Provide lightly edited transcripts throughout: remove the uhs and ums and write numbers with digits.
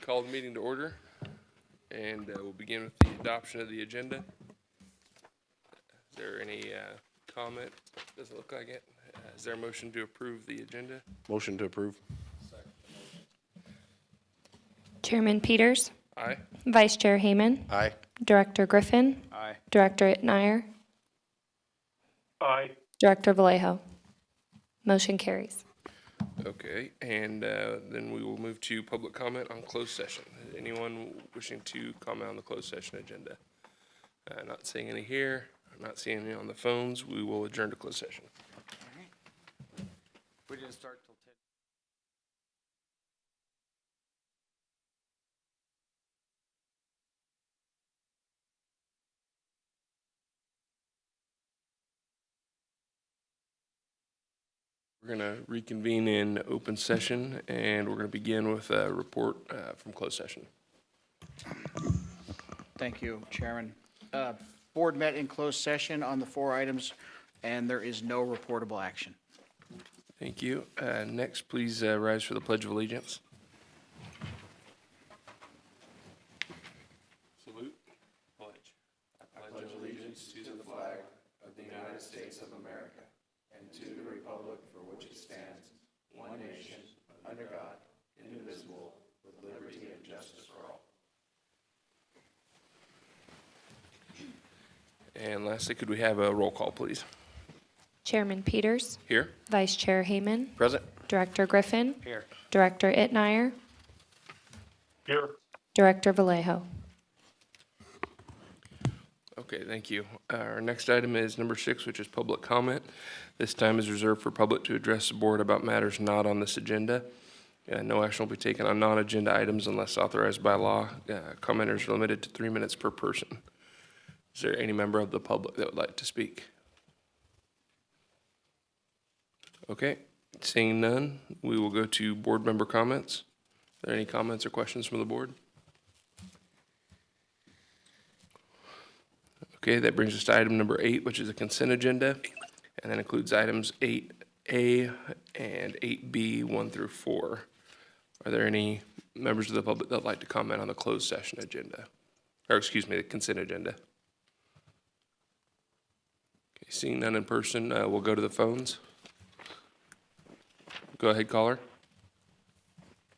Call the meeting to order, and we'll begin with the adoption of the agenda. Is there any comment? Doesn't look like it. Is there a motion to approve the agenda? Motion to approve. Chairman Peters, Aye. Vice Chair Hayman, Aye. Director Griffin, Aye. Director Itmeyer, Aye. Director Vallejo. Motion carries. Okay, and then we will move to public comment on closed session. Anyone wishing to comment on the closed session agenda? Not seeing any here, not seeing any on the phones. We will adjourn to closed session. We didn't start till 10. We're going to reconvene in open session, and we're going to begin with a report from closed session. Thank you, Chairman. Board met in closed session on the 4 items, and there is no reportable action. Thank you. Next, please rise for the Pledge of Allegiance. Salute. Pledge. I pledge allegiance to the flag of the United States of America and to the republic for which it stands, one nation, under God, indivisible, with liberty and justice for all. And lastly, could we have a roll call, please? Chairman Peters, Here. Vice Chair Hayman, Present. Director Griffin, Here. Director Itmeyer, Here. Director Vallejo. Okay, thank you. Our next item is number 6, which is public comment. This time is reserved for public to address the board about matters not on this agenda. No action will be taken on non-agenda items unless authorized by law. Commenters are limited to 3 minutes per person. Is there any member of the public that would like to speak? Okay, seeing none, we will go to board member comments. Are there any comments or questions from the board? Okay, that brings us to item number 8, which is a consent agenda, and that includes items 8A and 8B, 1 through 4. Are there any members of the public that would like to comment on the closed session agenda? Or excuse me, the consent agenda? Okay, seeing none in person, we'll go to the phones. Go ahead, caller.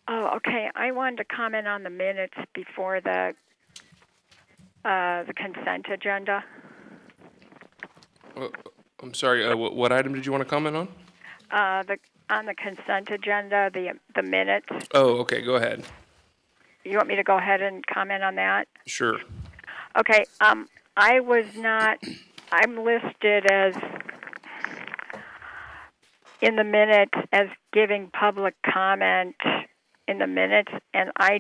Oh, okay. I wanted to comment on the minutes before the consent agenda. I'm sorry, what item did you want to comment on? On the consent agenda, the minutes. Oh, okay, go ahead. You want me to go ahead and comment on that? Sure. Okay. I was not. I'm listed as in the minutes as giving public comment in the minutes, and I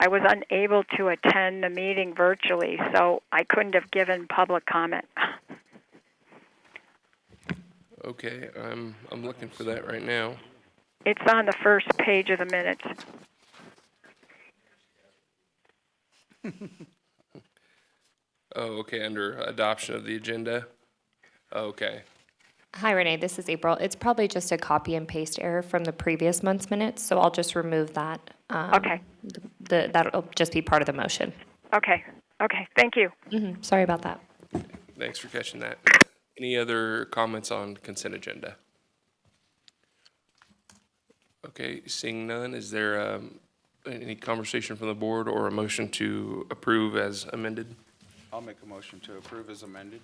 was unable to attend the meeting virtually, so I couldn't have given public comment. Okay, I'm looking for that right now. It's on the first page of the minutes. Oh, okay, under adoption of the agenda. Okay. Hi, Renee. This is April. It's probably just a copy and paste error from the previous month's minutes, so I'll just remove that. Okay. That'll just be part of the motion. Okay. Thank you. Sorry about that. Thanks for catching that. Any other comments on consent agenda? Okay, seeing none, is there any conversation from the board or a motion to approve as amended? I'll make a motion to approve as amended.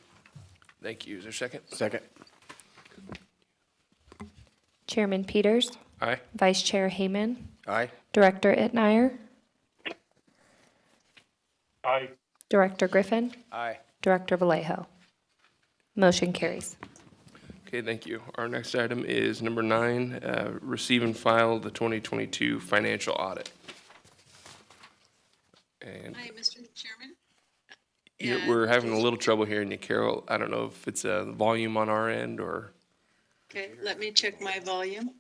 Thank you. Is there a second? Second. Chairman Peters, Aye. Vice Chair Hayman, Aye. Director Itmeyer, Aye. Director Griffin, Aye. Director Vallejo. Motion carries. Okay, thank you. Our next item is number 9, receive and file the 2022 financial audit. And Hi, Mr. Chairman. yeah, we're having a little trouble hearing you, Carol. I don't know if it's a volume on our end or. Okay, let me check my volume.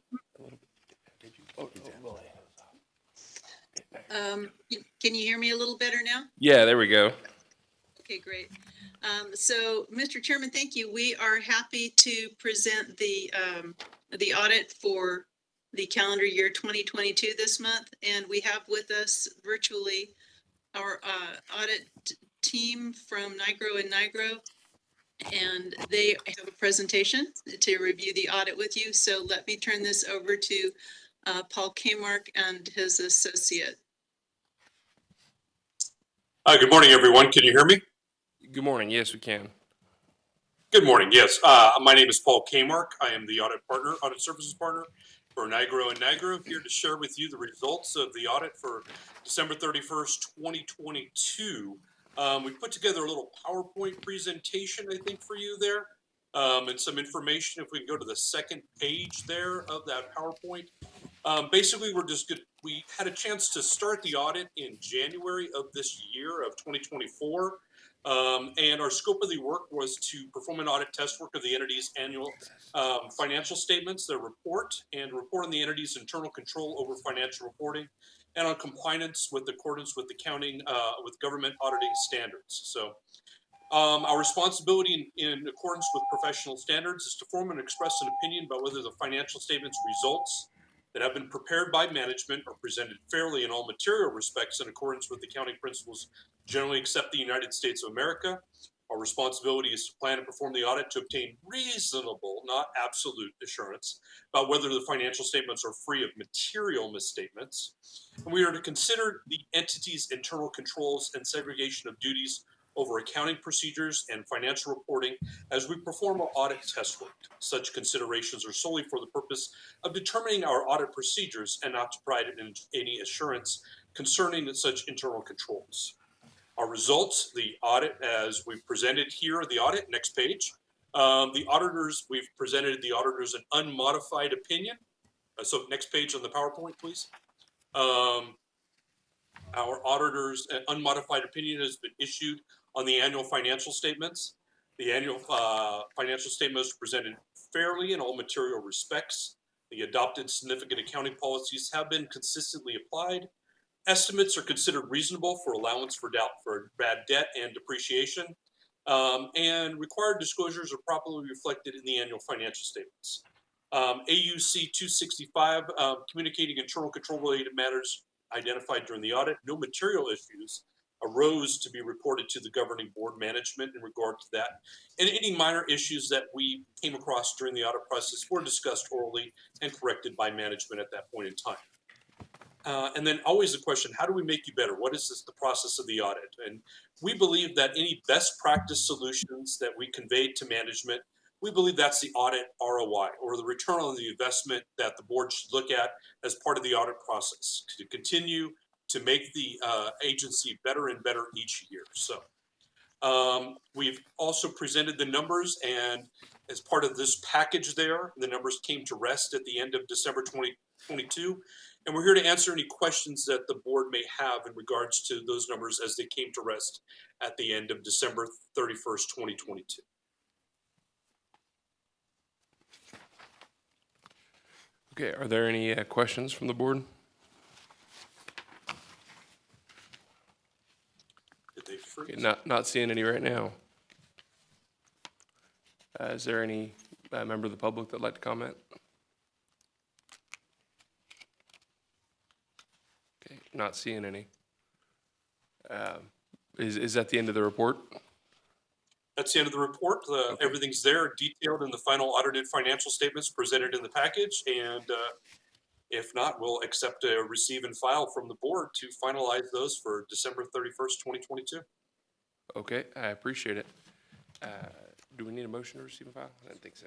Can you hear me a little better now? Yeah, there we go. Okay, great. So, Mr. Chairman, thank you. We are happy to present the audit for the calendar year 2022 this month. And we have with us virtually our audit team from NIGRO and NIGRO. And they have a presentation to review the audit with you. So let me turn this over to Paul Kmark and his associate. Good morning, everyone. Can you hear me? Good morning. Yes, we can. Good morning. Yes, my name is Paul Kmark. I am the audit services partner for NIGRO and NIGRO, here to share with you the results of the audit for December 31st, 2022. We put together a little PowerPoint presentation, I think, for you there, and some information. If we can go to the second page there of that PowerPoint. Basically, we had a chance to start the audit in January of this year of 2024. And our scope of the work was to perform an audit test work of the entity's annual financial statements, their report, and report on the entity's internal control over financial reporting and on compliance with accordance with accounting with government auditing standards. So our responsibility in accordance with professional standards is to form and express an opinion about whether the financial statements results that have been prepared by management are presented fairly in all material respects in accordance with accounting principles generally accepted in the United States of America. Our responsibility is to plan and perform the audit to obtain reasonable, not absolute, assurance about whether the financial statements are free of material misstatements. And we are to consider the entity's internal controls and segregation of duties over accounting procedures and financial reporting as we perform our audit test work. Such considerations are solely for the purpose of determining our audit procedures and not to provide any assurance concerning such internal controls. Our results, the audit as we've presented here, the audit, next page. We've presented the auditors an unmodified opinion. So next page on the PowerPoint, please. Our auditor's unmodified opinion has been issued on the annual financial statements. The annual financial statements are presented fairly in all material respects. The adopted significant accounting policies have been consistently applied. Estimates are considered reasonable for allowance for bad debt and depreciation. And required disclosures are properly reflected in the annual financial statements. AUC 265, communicating internal control related matters identified during the audit. No material issues arose to be reported to the governing board management in regard to that. And any minor issues that we came across during the audit process were discussed orally and corrected by management at that point in time. And then always the question, how do we make you better? What is the process of the audit? And we believe that any best practice solutions that we conveyed to management, we believe that's the audit ROI, or the return on the investment that the board should look at as part of the audit process to continue to make the agency better and better each year. So we've also presented the numbers, and as part of this package there, the numbers came to rest at the end of December 2022. And we're here to answer any questions that the board may have in regards to those numbers as they came to rest at the end of December 31st, 2022. Okay, are there any questions from the board? Did they freeze? Okay, not seeing any right now. Is there any member of the public that'd like to comment? Okay, not seeing any. Is that the end of the report? That's the end of the report. Everything's there, detailed in the final audited financial statements presented in the package. And if not, we'll accept a receive and file from the board to finalize those for December 31st, 2022. Okay, I appreciate it. Do we need a motion to receive and file? I didn't think so.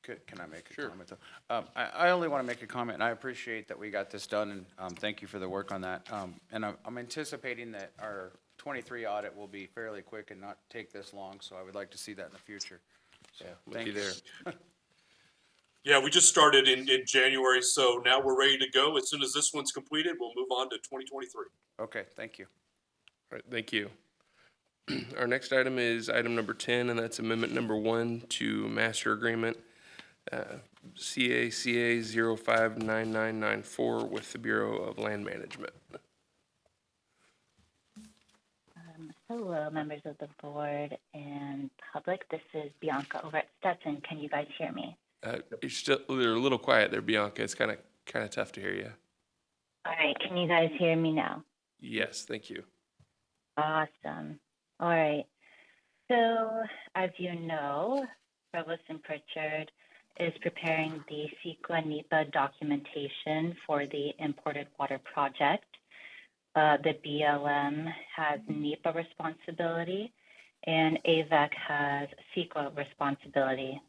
Can I make a Sure. comment though? I only want to make a comment, and I appreciate that we got this done, and thank you for the work on that. And I'm anticipating that our 23 audit will be fairly quick and not take this long, so I would like to see that in the future. So, thank you. there. Yeah, we just started in January, so now we're ready to go. As soon as this one's completed, we'll move on to 2023. Okay, thank you. All right, thank you. Our next item is item number 10, and that's amendment number 1 to master agreement CACA 059994 with the Bureau of Land Management. Hello, members of the board and public. This is Bianca over at Stetson. Can you guys hear me? You're a little quiet there, Bianca. It's kind of kind of tough to hear you. All right, can you guys hear me now? Yes, thank you. Awesome. All right. So, as you know, Provost and Pritchard is preparing the CEQA NEPA documentation for the imported water project. The BLM has NEPA responsibility, and AVEC has CEQA responsibility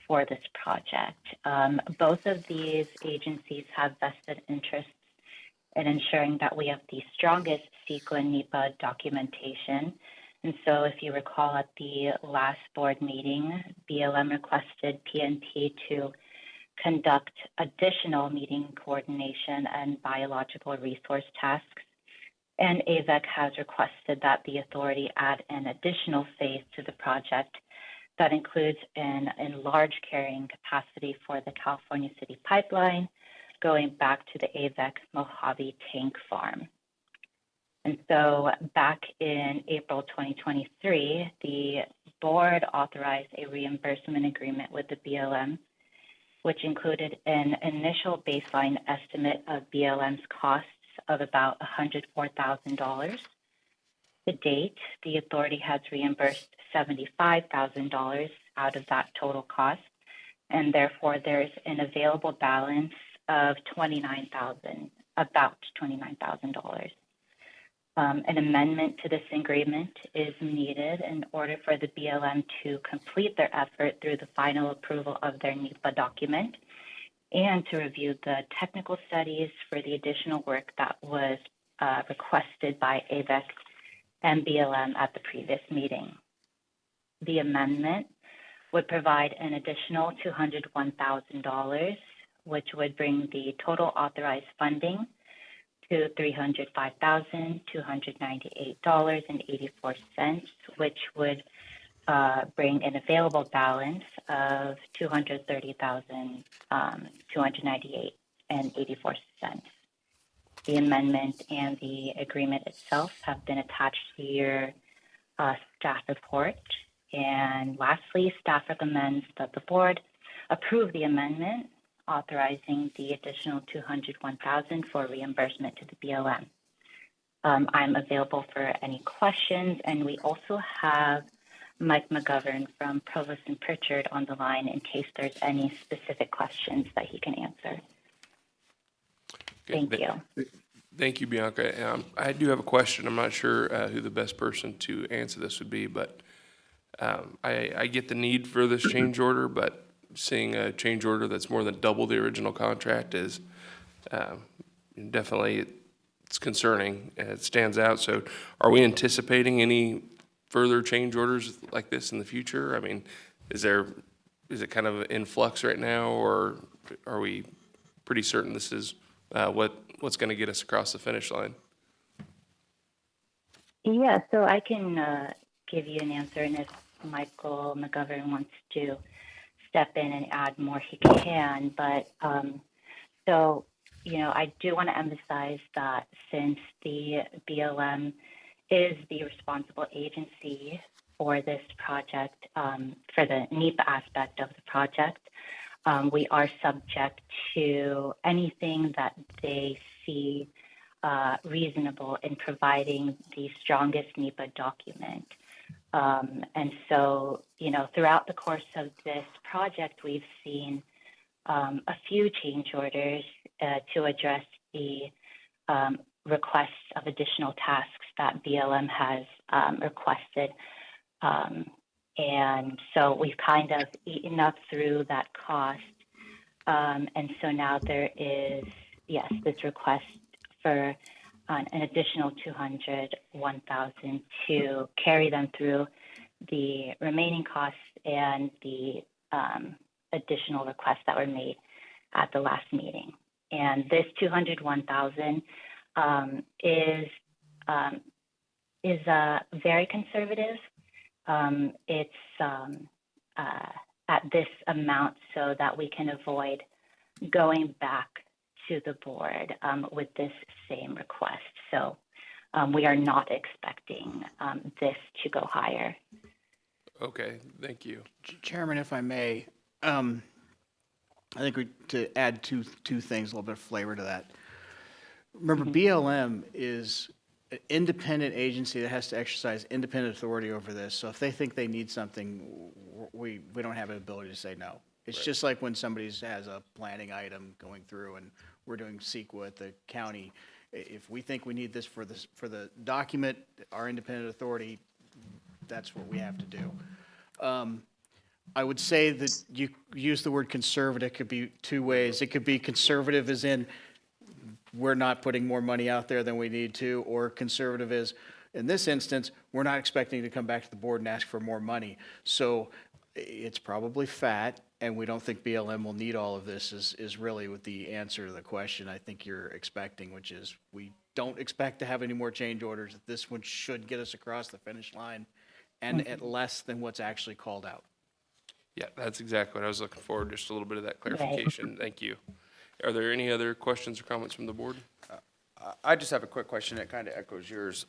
for this project. Both of these agencies have vested interests in ensuring that we have the strongest CEQA NEPA documentation. And so if you recall at the last board meeting, BLM requested PNP to conduct additional meeting coordination and biological resource tasks. And AVEC has requested that the authority add an additional phase to the project that includes an enlarged carrying capacity for the California City pipeline going back to the AVEC Mojave Tank Farm. And so back in April 2023, the board authorized a reimbursement agreement with the BLM, which included an initial baseline estimate of BLM's costs of about $104,000. To date, the authority has reimbursed $75,000 out of that total cost, and therefore there's an available balance of about $29,000. An amendment to this agreement is needed in order for the BLM to complete their effort through the final approval of their NEPA document and to review the technical studies for the additional work that was requested by AVEC and BLM at the previous meeting. The amendment would provide an additional $201,000, which would bring the total authorized funding to $305,298.84, which would bring an available balance of $230,298.84. The amendment and the agreement itself have been attached to your staff report. And lastly, staff recommends that the board approve the amendment authorizing the additional $201,000 for reimbursement to the BLM. I'm available for any questions, and we also have Mike McGovern from Provost and Pritchard on the line in case there's any specific questions that he can answer. Thank you. Thank you, Bianca. I do have a question. I'm not sure who the best person to answer this would be, but I get the need for this change order, but seeing a change order that's more than double the original contract is definitely, it's concerning. It stands out. So are we anticipating any further change orders like this in the future? I mean, is it kind of in flux right now, or are we pretty certain this is what's going to get us across the finish line? Yeah, so I can give you an answer, and if Michael McGovern wants to step in and add more, he can. But so, you know, I do want to emphasize that since the BLM is the responsible agency for this project, for the NEPA aspect of the project, we are subject to anything that they see reasonable in providing the strongest NEPA document. And so, you know, throughout the course of this project, we've seen a few change orders to address the requests of additional tasks that BLM has requested. And so we've kind of eaten up through that cost. And so now there is, yes, this request for an additional $201,000 to carry them through the remaining costs and the additional requests that were made at the last meeting. And this $201,000 is very conservative. It's at this amount so that we can avoid going back to the board with this same request. So we are not expecting this to go higher. Okay, thank you. Chairman, if I may, I think to add two things, a little bit of flavor to that. Remember, BLM is an independent agency that has to exercise independent authority over this. So if they think they need something, we don't have an ability to say no. It's just like when somebody has a planning item going through and we're doing CEQA at the county. If we think we need this for the document, our independent authority, that's what we have to do. I would say that you use the word conservative, it could be two ways. It could be conservative as in we're not putting more money out there than we need to, or conservative is, in this instance, we're not expecting to come back to the board and ask for more money. So it's probably fat, and we don't think BLM will need all of this is really what the answer to the question I think you're expecting, which is we don't expect to have any more change orders. This one should get us across the finish line and at less than what's actually called out. Yeah, that's exactly what I was looking for, just a little bit of that clarification. Thank you. Are there any other questions or comments from the board? I just have a quick question. It kind of echoes yours.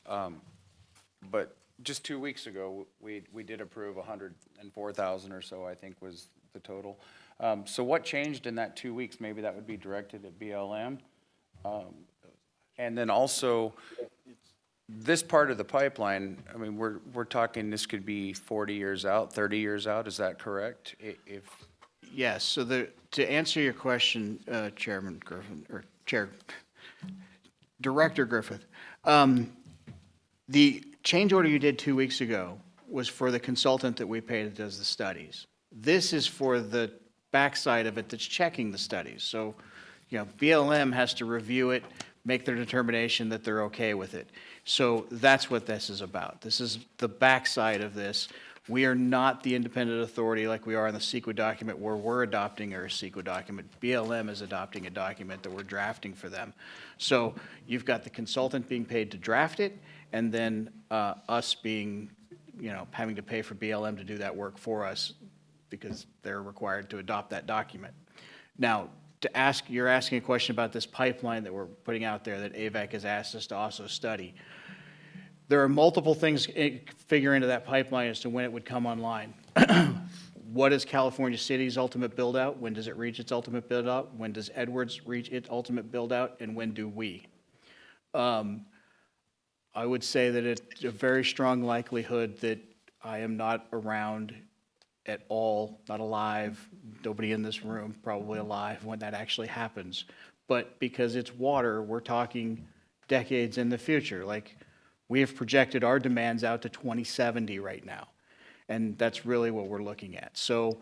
But just 2 weeks ago, we did approve 104,000 or so, I think was the total. So what changed in that 2 weeks? Maybe that would be directed at BLM. And then also, this part of the pipeline, I mean, we're talking this could be 40 years out, 30 years out. Is that correct? If Yes, so to answer your question, Chairman Griffin, or Director Griffith, the change order you did 2 weeks ago was for the consultant that we paid that does the studies. This is for the backside of it that's checking the studies. So, BLM has to review it, make their determination that they're okay with it. So that's what this is about. This is the backside of this. We are not the independent authority like we are in the CEQA document where we're adopting our CEQA document. BLM is adopting a document that we're drafting for them. So you've got the consultant being paid to draft it, and then us being, having to pay for BLM to do that work for us because they're required to adopt that document. Now, you're asking a question about this pipeline that we're putting out there that AVAC has asked us to also study. There are multiple things figure into that pipeline as to when it would come online. What is California City's ultimate build out? When does it reach its ultimate build out? When does Edwards reach its ultimate build out? And when do we? I would say that it's a very strong likelihood that I am not around at all, not alive, nobody in this room probably alive when that actually happens. But because it's water, we're talking decades in the future. Like, we have projected our demands out to 2070 right now. And that's really what we're looking at. So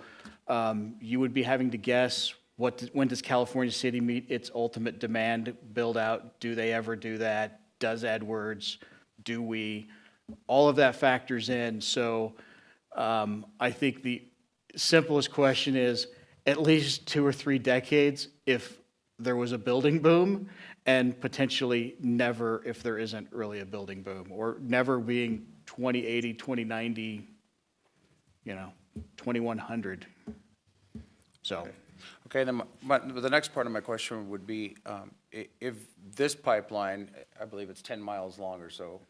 you would be having to guess, when does California City meet its ultimate demand build out? Do they ever do that? Does Edwards? Do we? All of that factors in. So I think the simplest question is at least 2 or 3 decades if there was a building boom, and potentially never if there isn't really a building boom, or never being 2080, 2090, 2100. So. Okay, then the next part of my question would be, if this pipeline, I believe it's 10 miles long or so,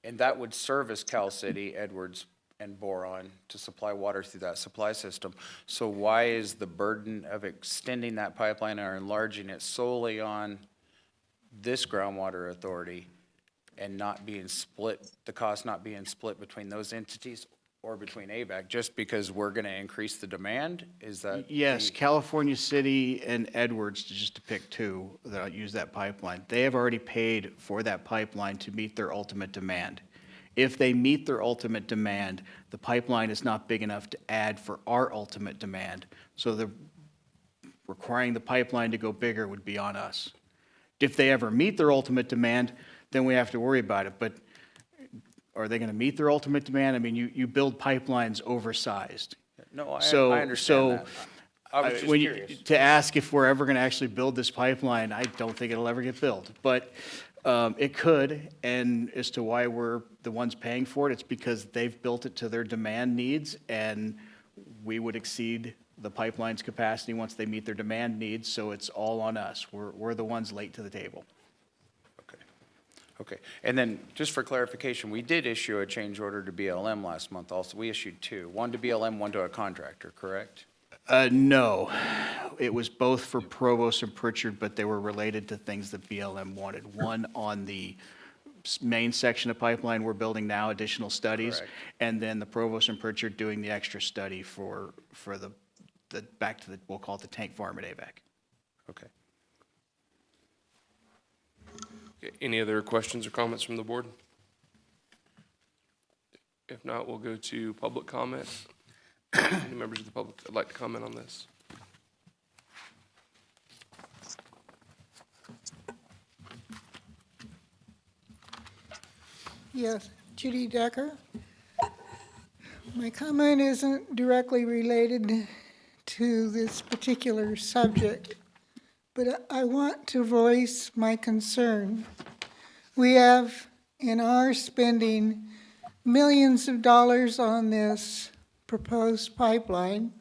and that would service Cal City, Edwards, and Boron to supply water through that supply system. So why is the burden of extending that pipeline or enlarging it solely on this groundwater authority and not being split, the cost not being split between those entities or between AVAC, just because we're going to increase the demand? Is that? Yes, California City and Edwards, just to pick two that use that pipeline, they have already paid for that pipeline to meet their ultimate demand. If they meet their ultimate demand, the pipeline is not big enough to add for our ultimate demand. So the requiring the pipeline to go bigger would be on us. If they ever meet their ultimate demand, then we have to worry about it. But are they going to meet their ultimate demand? I mean, you build pipelines oversized. No, I understand so that. I was just when curious. to ask if we're ever going to actually build this pipeline, I don't think it'll ever get built. But it could, and as to why we're the ones paying for it, it's because they've built it to their demand needs, and we would exceed the pipeline's capacity once they meet their demand needs, so it's all on us. We're the ones late to the table. Okay, and then just for clarification, we did issue a change order to BLM last month also. We issued 2, one to BLM, one to a contractor, correct? No, it was both for Provost and Pritchard, but they were related to things that BLM wanted. One on the main section of pipeline we're building now, additional studies. Correct. And then the Provost and Pritchard doing the extra study for the back to the, we'll call it the tank farm at AVAC. Okay. Okay, any other questions or comments from the board? If not, we'll go to public comment. Any members of the public that'd like to comment on this? Yes, Judy Decker. My comment isn't directly related to this particular subject, but I want to voice my concern. We have, in our spending, millions of dollars on this proposed pipeline.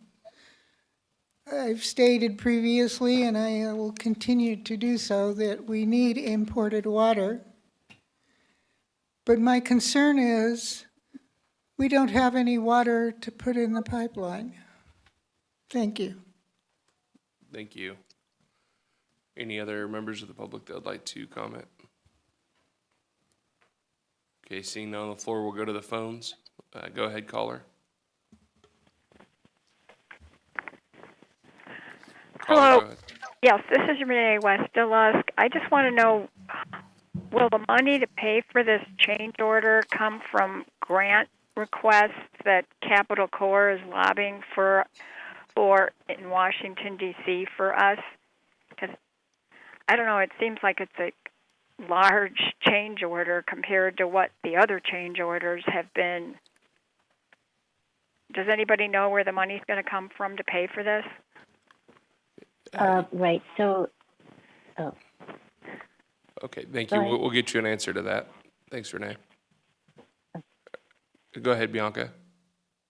I've stated previously, and I will continue to do so, that we need imported water. But my concern is we don't have any water to put in the pipeline. Thank you. Thank you. Any other members of the public that would like to comment? Okay, seeing none on the floor, we'll go to the phones. Go ahead, caller. Caller, Hello. go ahead. Yes, this is Renee Westelusk. I just want to know, will the money to pay for this change order come from grant requests that Capitol Corps is lobbying for in Washington, D.C. for us? Because, I don't know, it seems like it's a large change order compared to what the other change orders have been. Does anybody know where the money's going to come from to pay for this? Right, so, oh, Okay, thank Go you. ahead. We'll get you an answer to that. Thanks, Renee. Go ahead, Bianca.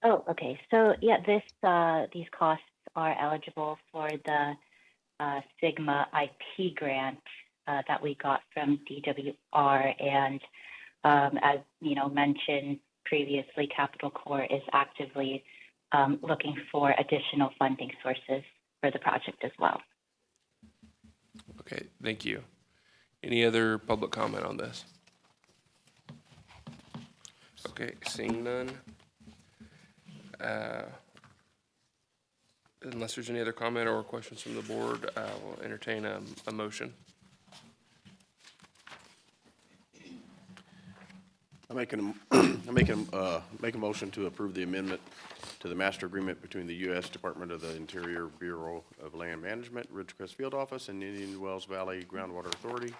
oh, okay. So, yeah, these costs are eligible for the Sigma IP grant that we got from DWR. And as, mentioned previously, Capitol Corps is actively looking for additional funding sources for the project as well. Okay, thank you. Any other public comment on this? Okay, seeing none. Unless there's any other comment or questions from the board, we'll entertain a motion. make a motion to approve the amendment to the master agreement between the U.S. Department of the Interior Bureau of Land Management, Ridgecrest Field Office, and Indian Wells Valley Groundwater Authority,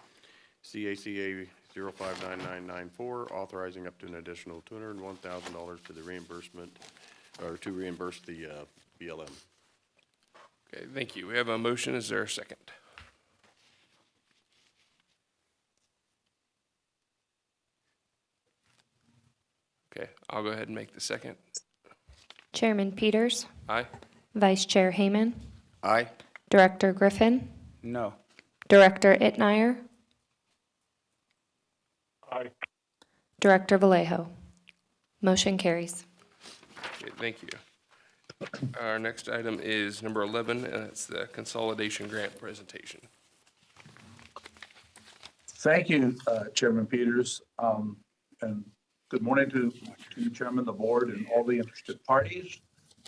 CACA 059994, authorizing up to an additional $201,000 to the reimbursement, or to reimburse the BLM. Okay, thank you. We have a motion. Is there a second? Okay, I'll go ahead and make the second. Chairman Peters, Aye? Vice Chair Hayman, Aye. Director Griffin, No. Director Itnire, Aye. Director Vallejo. Motion carries. Okay, thank you. Our next item is number 11, and it's the consolidation grant presentation. Thank you, Chairman Peters, and good morning to you, Chairman, the board, and all the interested parties.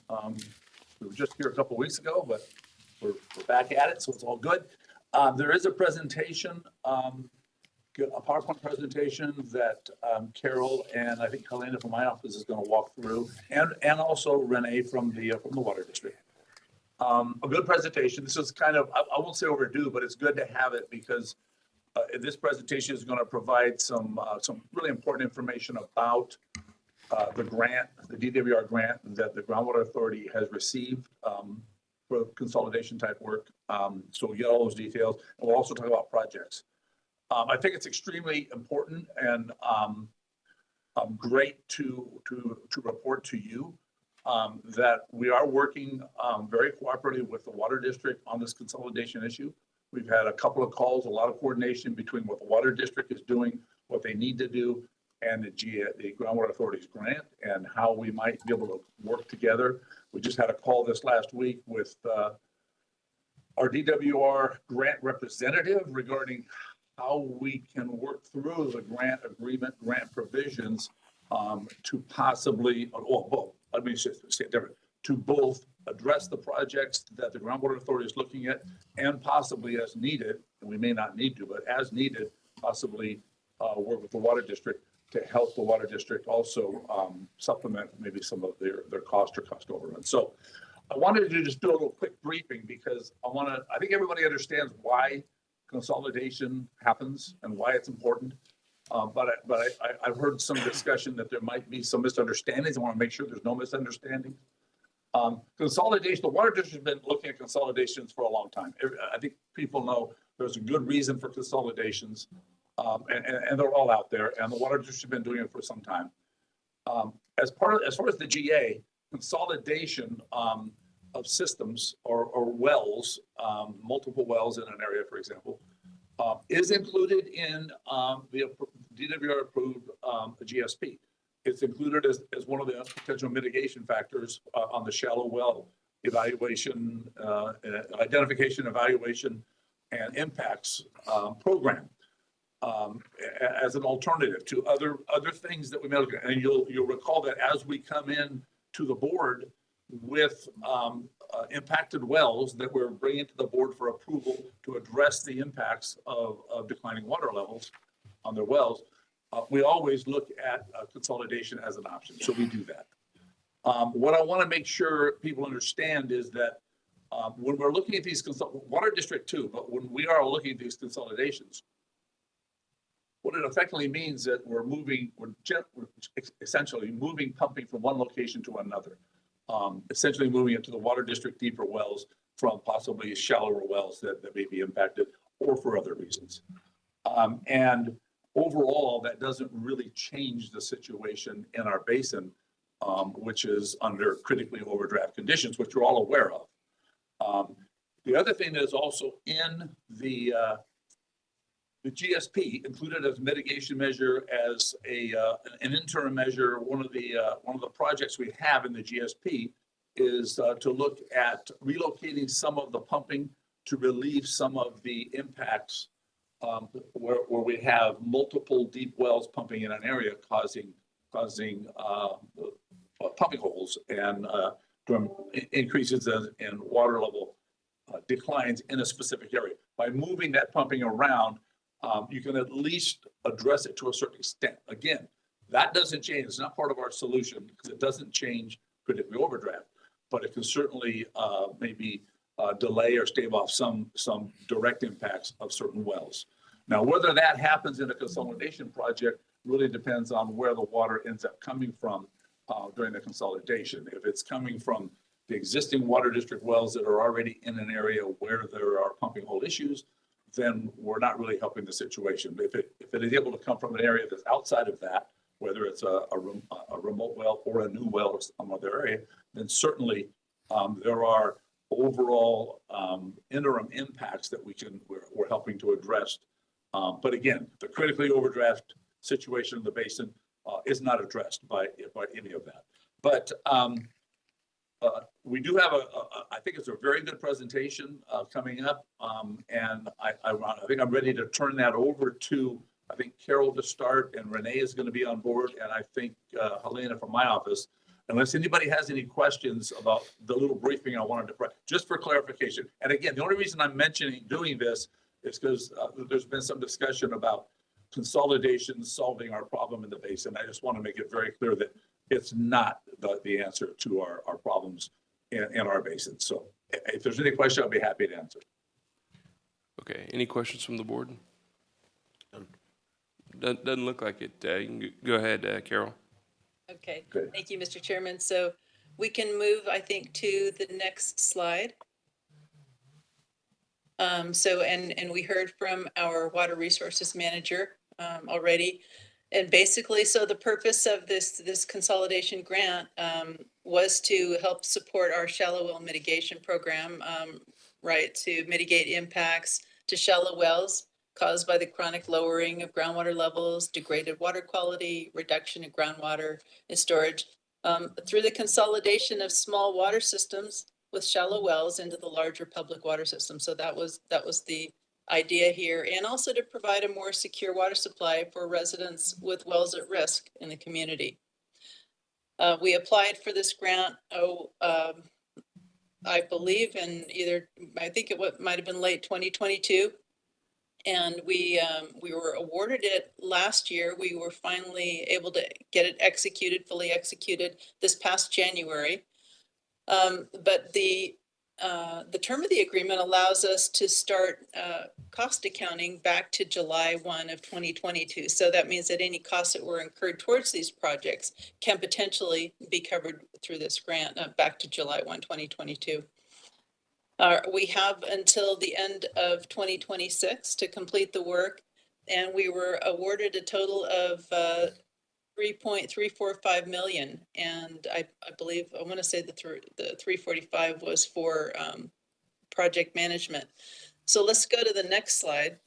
We were just here a couple weeks ago, but we're back at it, so it's all good. There is a presentation, a PowerPoint presentation that Carol and I think Helena from my office is going to walk through, and also Renee from the Water District. A good presentation. This is kind of, I won't say overdue, but it's good to have it because this presentation is going to provide some really important information about the grant, the DWR grant that the Groundwater Authority has received for consolidation type work. So we'll get all those details. And we'll also talk about projects. I think it's extremely important and great to report to you that we are working very cooperatively with the Water District on this consolidation issue. We've had a couple of calls, a lot of coordination between what the Water District is doing, what they need to do, and the Groundwater Authority's grant and how we might be able to work together. We just had a call this last week with our DWR grant representative regarding how we can work through the grant agreement, grant provisions to possibly, well, let me say it different, to both address the projects that the Groundwater Authority is looking at and possibly as needed, and we may not need to, but as needed, possibly work with the Water District to help the Water District also supplement maybe some of their cost or cost overrun. So I wanted to just do a little quick briefing because I think everybody understands why consolidation happens and why it's important. But I've heard some discussion that there might be some misunderstandings. I want to make sure there's no misunderstanding. Consolidation, the Water District has been looking at consolidations for a long time. I think people know there's a good reason for consolidations, and they're all out there, and the Water District has been doing it for some time. As far as the GA, consolidation of systems or wells, multiple wells in an area, for example, is included in the DWR approved GSP. It's included as one of the potential mitigation factors on the shallow well evaluation, identification, evaluation, and impacts program as an alternative to other things that we may look at. And you'll recall that as we come in to the board with impacted wells that we're bringing to the board for approval to address the impacts of declining water levels on their wells, we always look at consolidation as an option. So we do that. What I want to make sure people understand is that when we're looking at these, Water District too, but when we are looking at these consolidations, what it effectively means that we're essentially moving pumping from one location to another, essentially moving it to the Water District deeper wells from possibly shallower wells that may be impacted or for other reasons. And overall, that doesn't really change the situation in our basin, which is under critically overdraft conditions, which we're all aware of. The other thing that is also in the GSP, included as mitigation measure, as an interim measure, one of the projects we have in the GSP is to look at relocating some of the pumping to relieve some of the impacts where we have multiple deep wells pumping in an area causing pumping holes and increases in water level declines in a specific area. By moving that pumping around, you can at least address it to a certain extent. Again, that doesn't change. It's not part of our solution because it doesn't change critically overdraft, but it can certainly maybe delay or stave off some direct impacts of certain wells. Now, whether that happens in a consolidation project really depends on where the water ends up coming from during the consolidation. If it's coming from the existing Water District wells that are already in an area where there are pumping hole issues, then we're not really helping the situation. If it is able to come from an area that's outside of that, whether it's a remote well or a new well or some other area, then certainly there are overall interim impacts that we're helping to address. But again, the critically overdraft situation in the basin is not addressed by any of that. But we do have I think it's a very good presentation coming up, and I think I'm ready to turn that over to, I think, Carol to start, and Renee is going to be on board, and I think Helena from my office. Unless anybody has any questions about the little briefing I wanted to, just for clarification. And again, the only reason I'm doing this is because there's been some discussion about consolidation solving our problem in the basin. I just want to make it very clear that it's not the answer to our problems in our basin. So if there's any question, I'll be happy to answer. Okay, any questions from the board? Doesn't look like it. You can go ahead, Carol. Okay, Good. thank you, Mr. Chairman. So we can move, I think, to the next slide. And we heard from our water resources manager already. And basically, so the purpose of this consolidation grant was to help support our shallow well mitigation program, right, to mitigate impacts to shallow wells caused by the chronic lowering of groundwater levels, degraded water quality, reduction in groundwater and storage, through the consolidation of small water systems with shallow wells into the larger public water system. So that was the idea here, and also to provide a more secure water supply for residents with wells at risk in the community. We applied for this grant, I believe I think it might have been late 2022. And we were awarded it last year. We were finally able to get it executed, fully executed this past January. But the term of the agreement allows us to start cost accounting back to July 1 of 2022. So that means that any costs that were incurred towards these projects can potentially be covered through this grant back to July 1, 2022. We have until the end of 2026 to complete the work, and we were awarded a total of 3.345 million. And I believe, I want to say the 345 was for project management. So let's go to the next slide.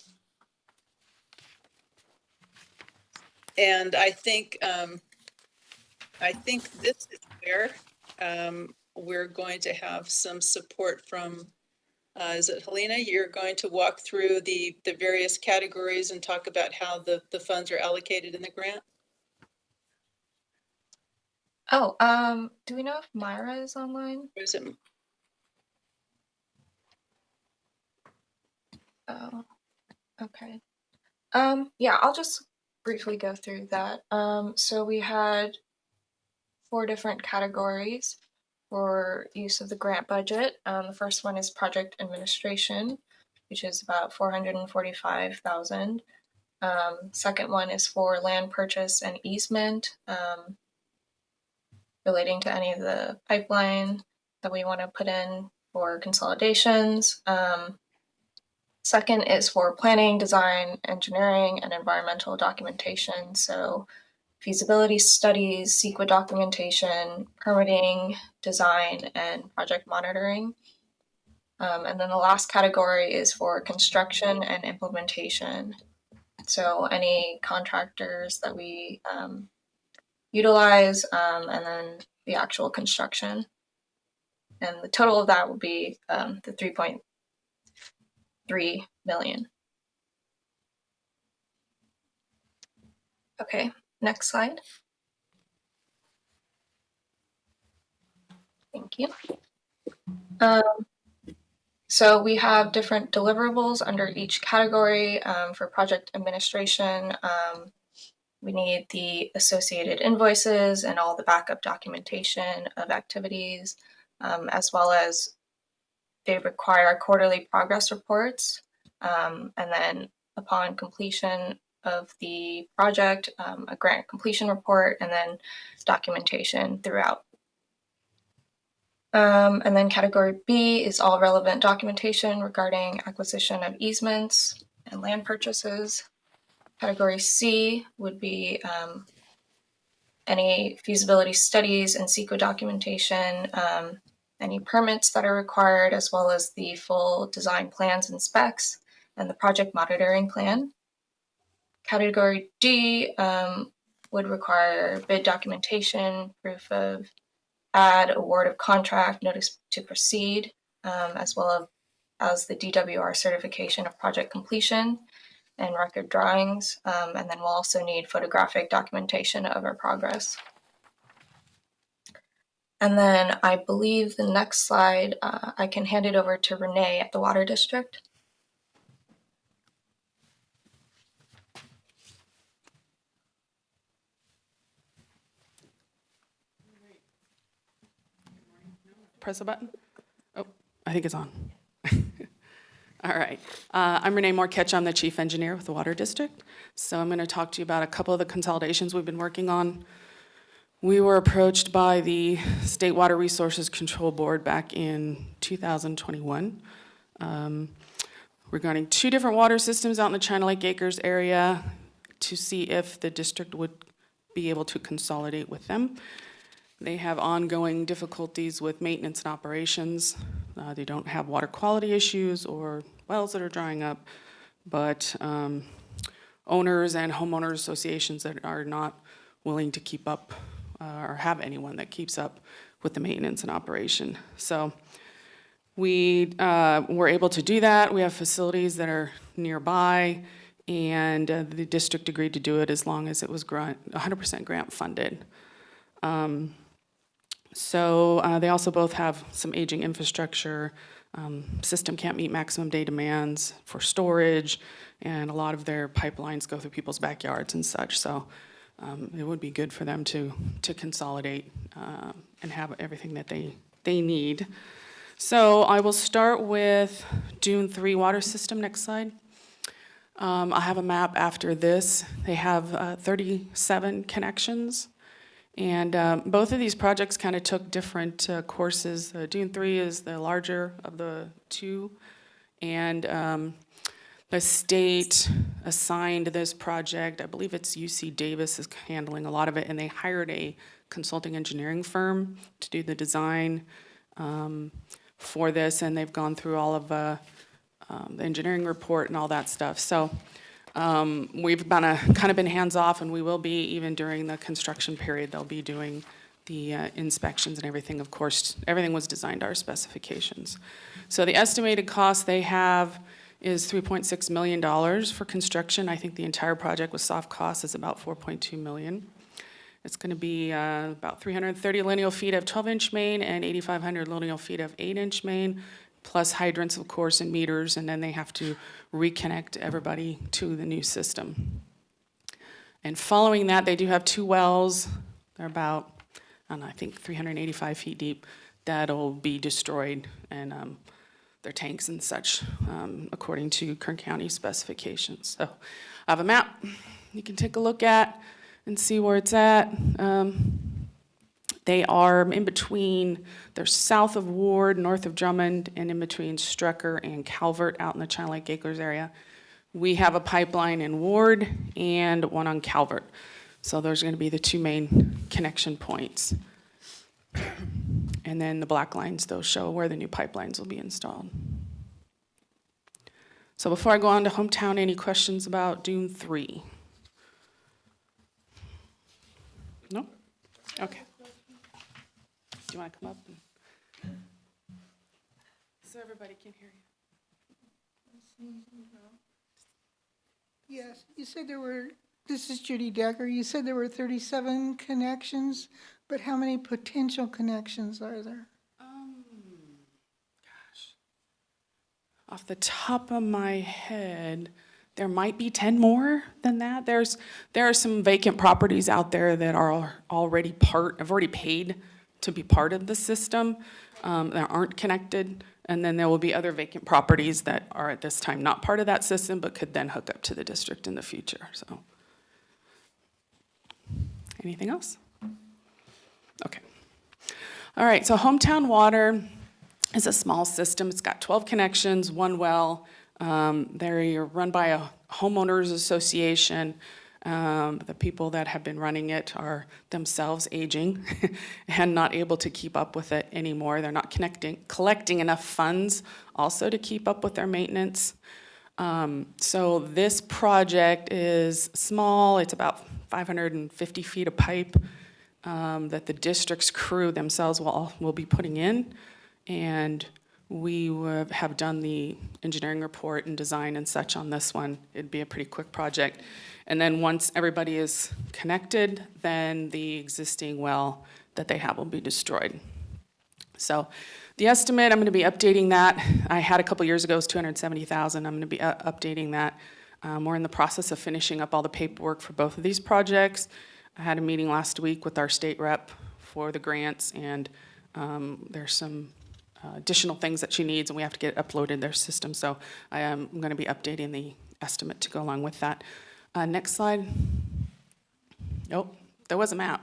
And I think this is where we're going to have some support from, is it Helena? You're going to walk through the various categories and talk about how the funds are allocated in the grant? Oh, do we know if Myra is online? Or is it? Oh, okay. Yeah, I'll just briefly go through that. So we had 4 different categories for use of the grant budget. The first one is project administration, which is about 445,000. Second one is for land purchase and easement, relating to any of the pipeline that we want to put in for consolidations. Second is for planning, design, engineering, and environmental documentation. So feasibility studies, CEQA documentation, permitting, design, and project monitoring. And then the last category is for construction and implementation. So any contractors that we utilize, and then the actual construction. And the total of that will be the 3.3 million. Okay, next slide. Thank you. So we have different deliverables under each category. For project administration, we need the associated invoices and all the backup documentation of activities, as well as they require quarterly progress reports. And then upon completion of the project, a grant completion report, and then documentation throughout. And then category B is all relevant documentation regarding acquisition of easements and land purchases. Category C would be any feasibility studies and CEQA documentation, any permits that are required, as well as the full design plans and specs, and the project monitoring plan. Category D would require bid documentation, proof of award of contract, notice to proceed, as well as the DWR certification of project completion and record drawings. And then we'll also need photographic documentation of our progress. And then I believe the next slide, I can hand it over to Renee at the Water District. Press a button. Oh, I think it's on. All right. I'm Renee Morketch. I'm the chief engineer with the Water District. So I'm going to talk to you about a couple of the consolidations we've been working on. We were approached by the State Water Resources Control Board back in 2021 regarding 2 different water systems out in the China Lake Acres area to see if the district would be able to consolidate with them. They have ongoing difficulties with maintenance and operations. They don't have water quality issues or wells that are drying up, but owners and homeowners associations that are not willing to keep up or have anyone that keeps up with the maintenance and operation. So we were able to do that. We have facilities that are nearby, and the district agreed to do it as long as it was 100% grant funded. So they also both have some aging infrastructure. System can't meet maximum day demands for storage, and a lot of their pipelines go through people's backyards and such. So it would be good for them to consolidate and have everything that they need. So I will start with Dune 3 water system. Next slide. I have a map after this. They have 37 connections. And both of these projects kind of took different courses. Dune 3 is the larger of the two. And the state assigned this project, I believe it's UC Davis is handling a lot of it, and they hired a consulting engineering firm to do the design for this, and they've gone through all of the engineering report and all that stuff. So we've kind of been hands-off, and we will be even during the construction period. They'll be doing the inspections and everything. Of course, everything was designed to our specifications. So the estimated cost they have is $3.6 million for construction. I think the entire project with soft costs is about $4.2 million. It's going to be about 330 lineal feet of 12-inch main and 8,500 lineal feet of 8-inch main, plus hydrants, of course, and meters, and then they have to reconnect everybody to the new system. And following that, they do have 2 wells. They're about, I don't know, I think 385 feet deep. That'll be destroyed, and their tanks and such, according to Kern County specifications. So I have a map you can take a look at and see where it's at. They are in between, they're south of Ward, north of Drummond, and in between Strecker and Calvert out in the China Lake Acres area. We have a pipeline in Ward and one on Calvert. So there's going to be the 2 main connection points. And then the black lines, those show where the new pipelines will be installed. So before I go on to Hometown, any questions about Dune 3? No? Okay. Do you want to come up? So everybody can hear you. Yes, you said there were, this is Judy Decker, you said there were 37 connections, but how many potential connections are there? Gosh. Off the top of my head, there might be 10 more than that. There are some vacant properties out there that are already have already paid to be part of the system that aren't connected. And then there will be other vacant properties that are at this time not part of that system, but could then hook up to the district in the future. So, anything else? Okay. All right, so Hometown Water is a small system. It's got 12 connections, 1 well. They're run by a homeowners association. The people that have been running it are themselves aging and not able to keep up with it anymore. They're not collecting enough funds also to keep up with their maintenance. So this project is small. It's about 550 feet of pipe that the district's crew themselves will be putting in. And we have done the engineering report and design and such on this one. It'd be a pretty quick project. And then once everybody is connected, then the existing well that they have will be destroyed. So the estimate, I'm going to be updating that. I had a couple years ago, it was $270,000. I'm going to be updating that. We're in the process of finishing up all the paperwork for both of these projects. I had a meeting last week with our state rep for the grants, and there's some additional things that she needs, and we have to get it uploaded in their system. So I am going to be updating the estimate to go along with that. Next slide. Nope, there was a map.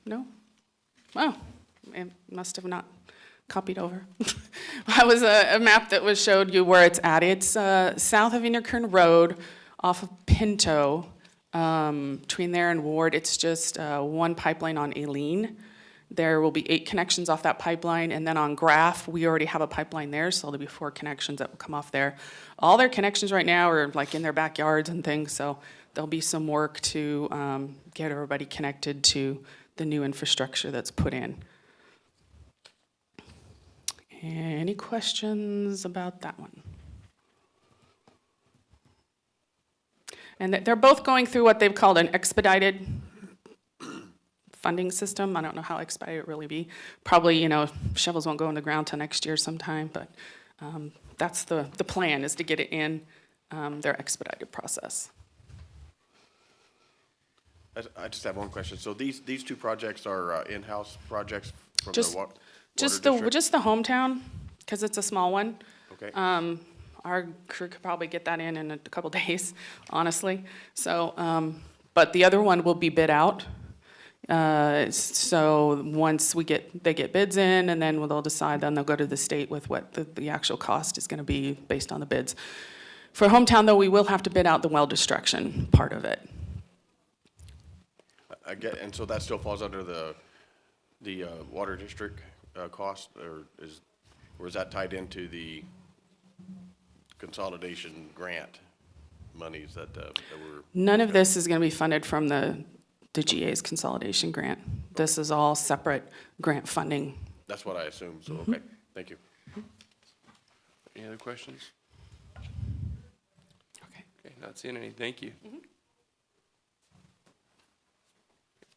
No? Oh, it must have not copied over. That was a map that showed you where it's at. It's south of Innerkern Road off of Pinto, between there and Ward. It's just 1 pipeline on Aileen. There will be 8 connections off that pipeline, and then on Graph, we already have a pipeline there, so there'll be 4 connections that will come off there. All their connections right now are like in their backyards and things, so there'll be some work to get everybody connected to the new infrastructure that's put in. Any questions about that one? And they're both going through what they've called an expedited funding system. I don't know how expedited it really be. Probably, shovels won't go in the ground till next year sometime, but that's the plan, is to get it in their expedited process. I just have one question. So these 2 projects are in-house projects from Just- the water Just district? the hometown, because it's a small one. Okay. Our crew could probably get that in a couple days, honestly. So, but the other one will be bid out. So once they get bids in, and then they'll decide, then they'll go to the state with what the actual cost is gonna be based on the bids. For hometown, though, we will have to bid out the well destruction part of it. I get, and so that still falls under the water district cost, or is that tied into the consolidation grant monies that were? None of this is gonna be funded from the GA's consolidation grant. This is all separate grant funding. That's what I assumed, so, okay, thank you. Any other questions? Okay. Okay, not seeing any, thank you.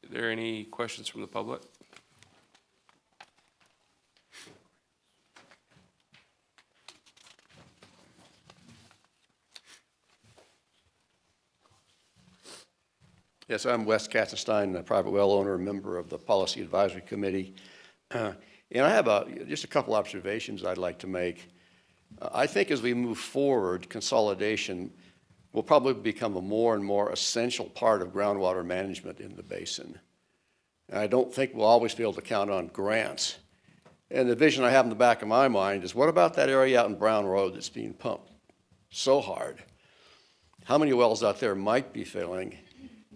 Are there any questions from the public? Yes, I'm Wes Katzenstein, a private well owner, a member of the Policy Advisory Committee. And I have just a couple observations I'd like to make. I think as we move forward, consolidation will probably become a more and more essential part of groundwater management in the basin. And I don't think we'll always be able to count on grants. And the vision I have in the back of my mind is, what about that area out in Brown Road that's being pumped so hard? How many wells out there might be failing?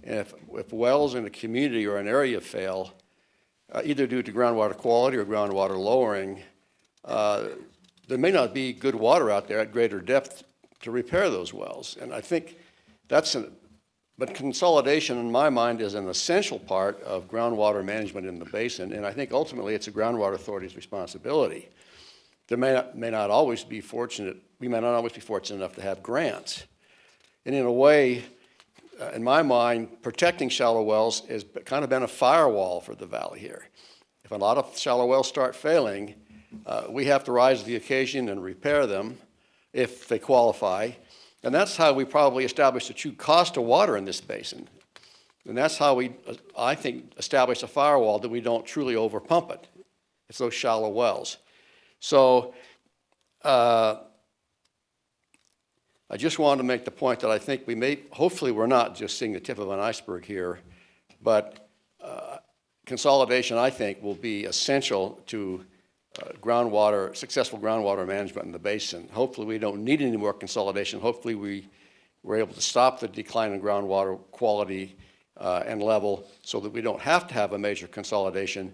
And if wells in the community or an area fail, either due to groundwater quality or groundwater lowering, there may not be good water out there at greater depth to repair those wells. And I think but consolidation in my mind is an essential part of groundwater management in the basin, and I think ultimately it's a groundwater authority's responsibility. We may not always be fortunate enough to have grants. And in a way, in my mind, protecting shallow wells has kind of been a firewall for the valley here. If a lot of shallow wells start failing, we have to rise to the occasion and repair them if they qualify. And that's how we probably establish the true cost of water in this basin. And that's how we, I think, establish a firewall that we don't truly overpump it. It's those shallow wells. So I just wanted to make the point that I think hopefully we're not just seeing the tip of an iceberg here, but consolidation, I think, will be essential to successful groundwater management in the basin. Hopefully we don't need any more consolidation. Hopefully we're able to stop the decline in groundwater quality and level so that we don't have to have a major consolidation.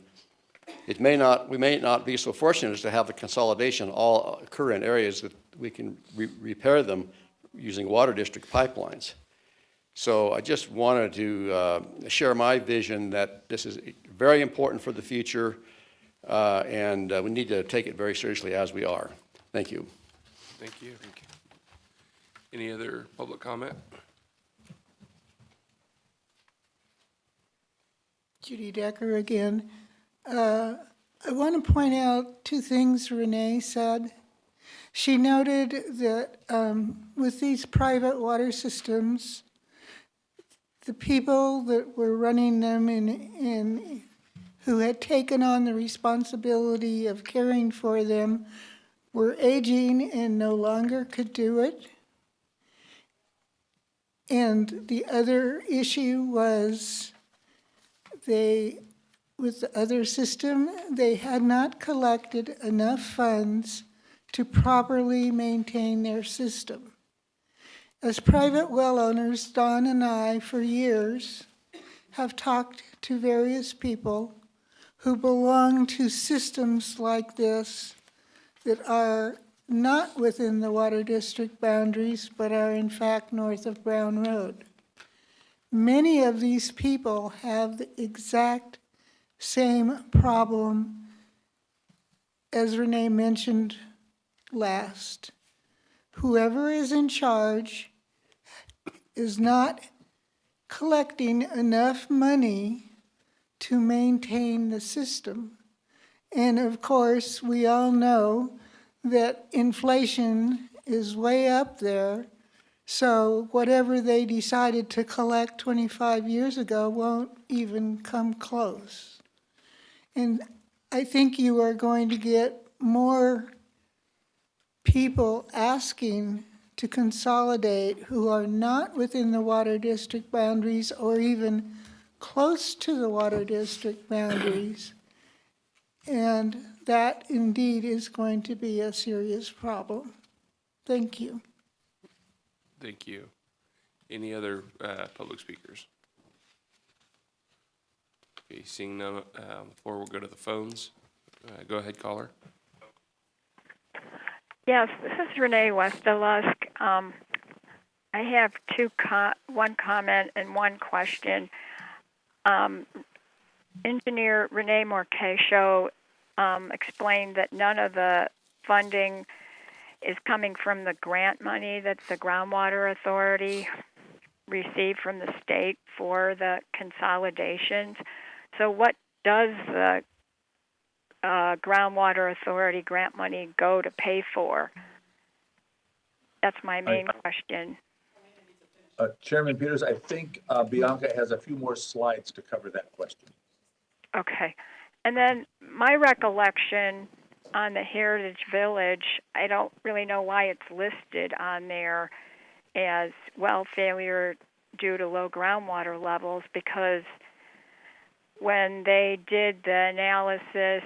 We may not be so fortunate as to have the consolidation all occur in areas that we can repair them using water district pipelines. So I just wanted to share my vision that this is very important for the future, and we need to take it very seriously as we are. Thank you. Thank you. Any other public comment? Judy Decker again. I want to point out 2 things Renee said. She noted that with these private water systems, the people that were running them and who had taken on the responsibility of caring for them were aging and no longer could do it. And the other issue was with the other system, they had not collected enough funds to properly maintain their system. As private well owners, Don and I, for years, have talked to various people who belong to systems like this that are not within the water district boundaries, but are in fact north of Brown Road. Many of these people have the exact same problem as Renee mentioned last. Whoever is in charge is not collecting enough money to maintain the system. And of course, we all know that inflation is way up there, so whatever they decided to collect 25 years ago won't even come close. And I think you are going to get more people asking to consolidate who are not within the water district boundaries or even close to the water district boundaries. And that indeed is going to be a serious problem. Thank you. Thank you. Any other public speakers? Okay, seeing none on the floor, we'll go to the phones. Go ahead, caller. Yes, this is Renee Westerlusk. I have one comment and one question. Engineer Renee Morcascio explained that none of the funding is coming from the grant money that the Groundwater Authority received from the state for the consolidations. So what does the Groundwater Authority grant money go to pay for? That's my main question. Chairman Peters, I think Bianca has a few more slides to cover that question. Okay. And then my recollection on the Heritage Village, I don't really know why it's listed on there as well failure due to low groundwater levels, because when they did the analysis,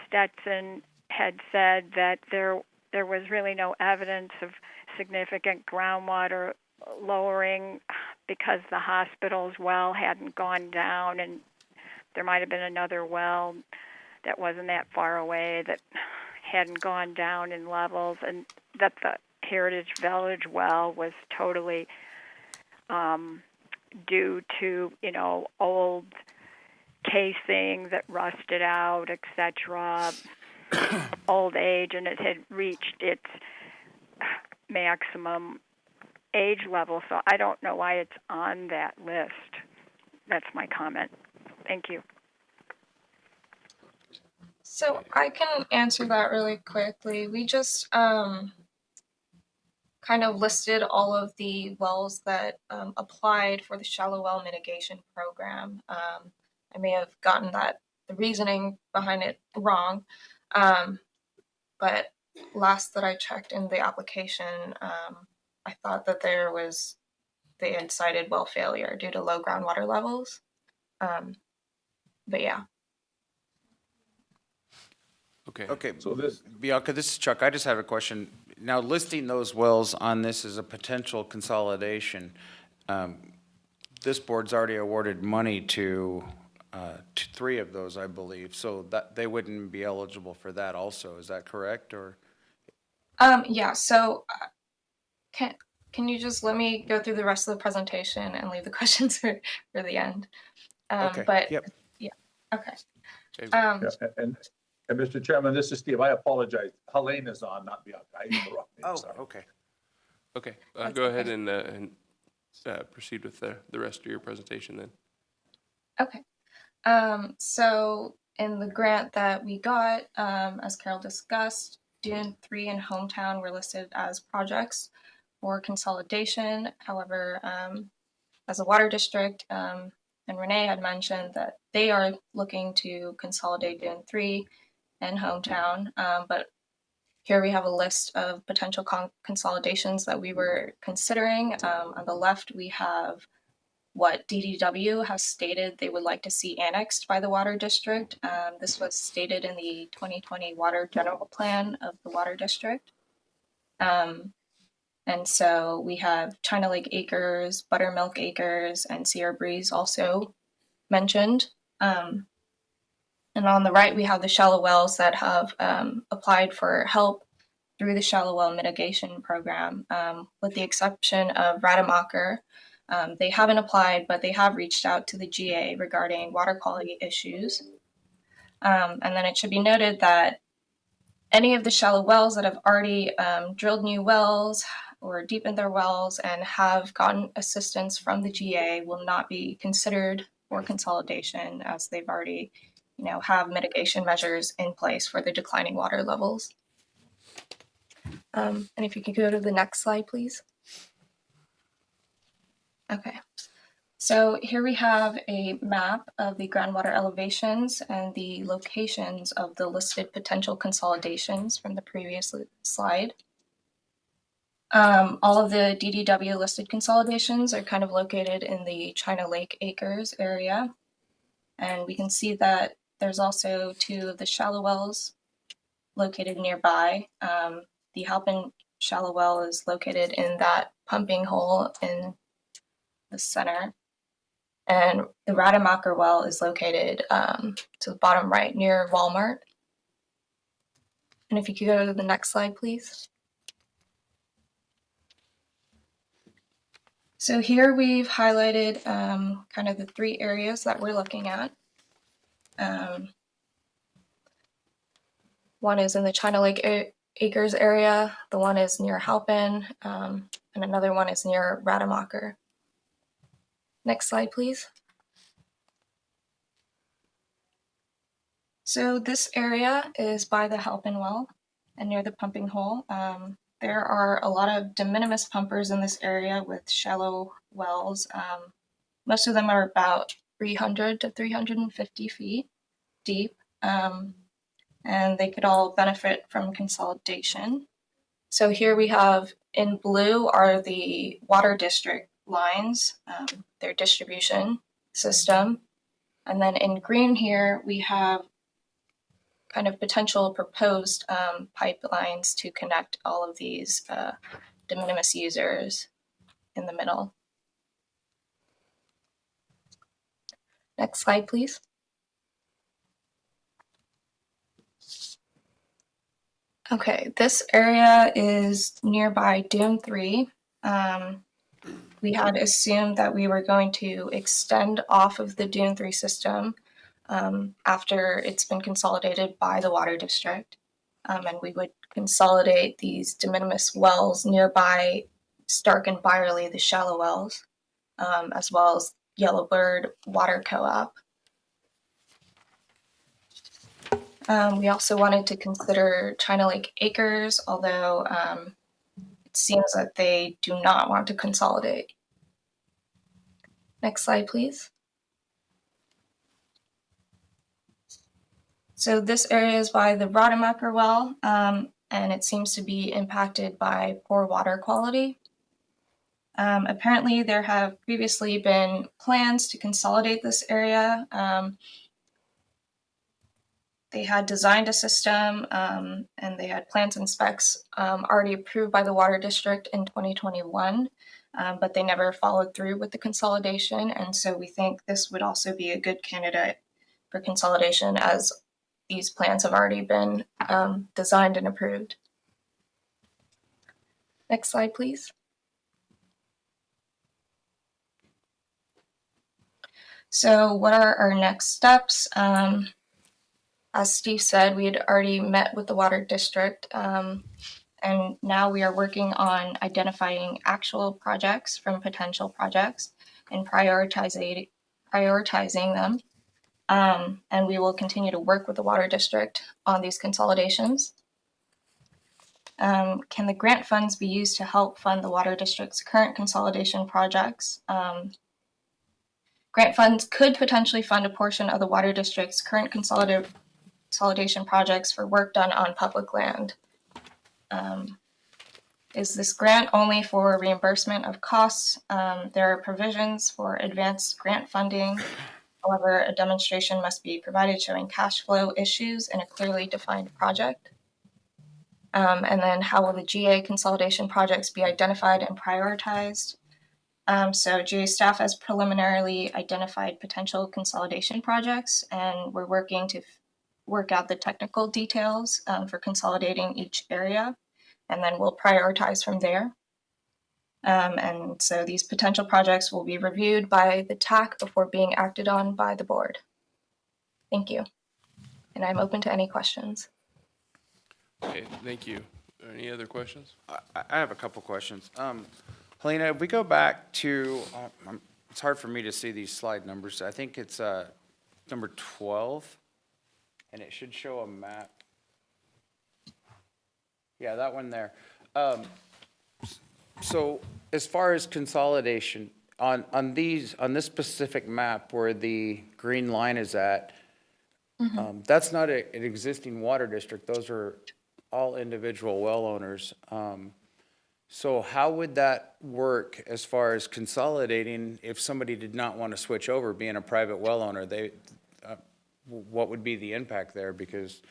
Stetson had said that there was really no evidence of significant groundwater lowering because the hospital's well hadn't gone down, and there might have been another well that wasn't that far away that hadn't gone down in levels, and that the Heritage Village well was totally due to, old casing that rusted out, etc., old age, and it had reached its maximum age level. So I don't know why it's on that list. That's my comment. Thank you. So I can answer that really quickly. We just kind of listed all of the wells that applied for the shallow well mitigation program. I may have gotten the reasoning behind it wrong, but last that I checked in the application, I thought that they had cited well failure due to low groundwater levels. But yeah. Okay, So this, Bianca, this is Chuck. I just have a question. Now, listing those wells on this as a potential consolidation, this board's already awarded money to 3 of those, I believe, so that they wouldn't be eligible for that also. Is that correct, or? Yeah, so can you just let me go through the rest of the presentation and leave the questions for the end? Okay, But yep. yeah, okay. yeah, and Mr. Chairman, this is Steve. I apologize. Helene is on, not Bianca. I used the wrong name. Oh, Sorry. okay. Okay, go ahead and proceed with the rest of your presentation then. Okay. So in the grant that we got, as Carol discussed, Dune 3 and Hometown were listed as projects for consolidation. However, as a water district, and Renee had mentioned that they are looking to consolidate Dune 3 and Hometown, but here we have a list of potential consolidations that we were considering. On the left, we have what DDW has stated they would like to see annexed by the water district. This was stated in the 2020 Water General Plan of the water district. And so we have China Lake Acres, Buttermilk Acres, and Sierra Breeze also mentioned. And on the right, we have the shallow wells that have applied for help through the shallow well mitigation program, with the exception of Rademacher. They haven't applied, but they have reached out to the GA regarding water quality issues. And then it should be noted that any of the shallow wells that have already drilled new wells or deepened their wells and have gotten assistance from the GA will not be considered for consolidation, as they've already, have mitigation measures in place for the declining water levels. And if you could go to the next slide, please. Okay. So here we have a map of the groundwater elevations and the locations of the listed potential consolidations from the previous slide. All of the DDW listed consolidations are kind of located in the China Lake Acres area. And we can see that there's also 2 of the shallow wells located nearby. The Halpin shallow well is located in that pumping hole in the center. And the Rademacher well is located to the bottom right near Walmart. And if you could go to the next slide, please. So here we've highlighted kind of the 3 areas that we're looking at. One is in the China Lake Acres area, the one is near Halpin, and another one is near Rademacher. Next slide, please. So this area is by the Halpin well and near the pumping hole. There are a lot of de minimis pumpers in this area with shallow wells. Most of them are about 300 to 350 feet deep, and they could all benefit from consolidation. So here we have in blue are the water district lines, their distribution system. And then in green here, we have kind of potential proposed pipelines to connect all of these de minimis users in the middle. Next slide, please. Okay, this area is nearby Dune 3. We had assumed that we were going to extend off of the Dune 3 system after it's been consolidated by the water district. And we would consolidate these de minimis wells nearby Stark and Byerly, the shallow wells, as well as Yellowbird Water Co-op. We also wanted to consider China Lake Acres, although it seems that they do not want to consolidate. Next slide, please. So this area is by the Rademacher well, and it seems to be impacted by poor water quality. Apparently, there have previously been plans to consolidate this area. They had designed a system and they had plans and specs already approved by the Water District in 2021, but they never followed through with the consolidation. And so we think this would also be a good candidate for consolidation, as these plans have already been designed and approved. Next slide, please. So what are our next steps? As Steve said, we had already met with the Water District, and now we are working on identifying actual projects from potential projects and prioritizing them. And we will continue to work with the Water District on these consolidations. Can the grant funds be used to help fund the Water District's current consolidation projects? Grant funds could potentially fund a portion of the Water District's current consolidation projects for work done on public land. Is this grant only for reimbursement of costs? There are provisions for advanced grant funding. However, a demonstration must be provided showing cash flow issues in a clearly defined project. And then how will the GA consolidation projects be identified and prioritized? So GA staff has preliminarily identified potential consolidation projects, and we're working to work out the technical details for consolidating each area, and then we'll prioritize from there. And so these potential projects will be reviewed by the TAC before being acted on by the board. Thank you. And I'm open to any questions. Okay, thank you. Any other questions? I have a couple questions. Helena, if we go back to, it's hard for me to see these slide numbers. I think it's number 12, and it should show a map. Yeah, that one there. So as far as consolidation, on this specific map where the green line is at, that's not an existing water district. Those are all individual well owners. So how would that work as far as consolidating if somebody did not want to switch over, being a private well owner? What would be the impact there? Because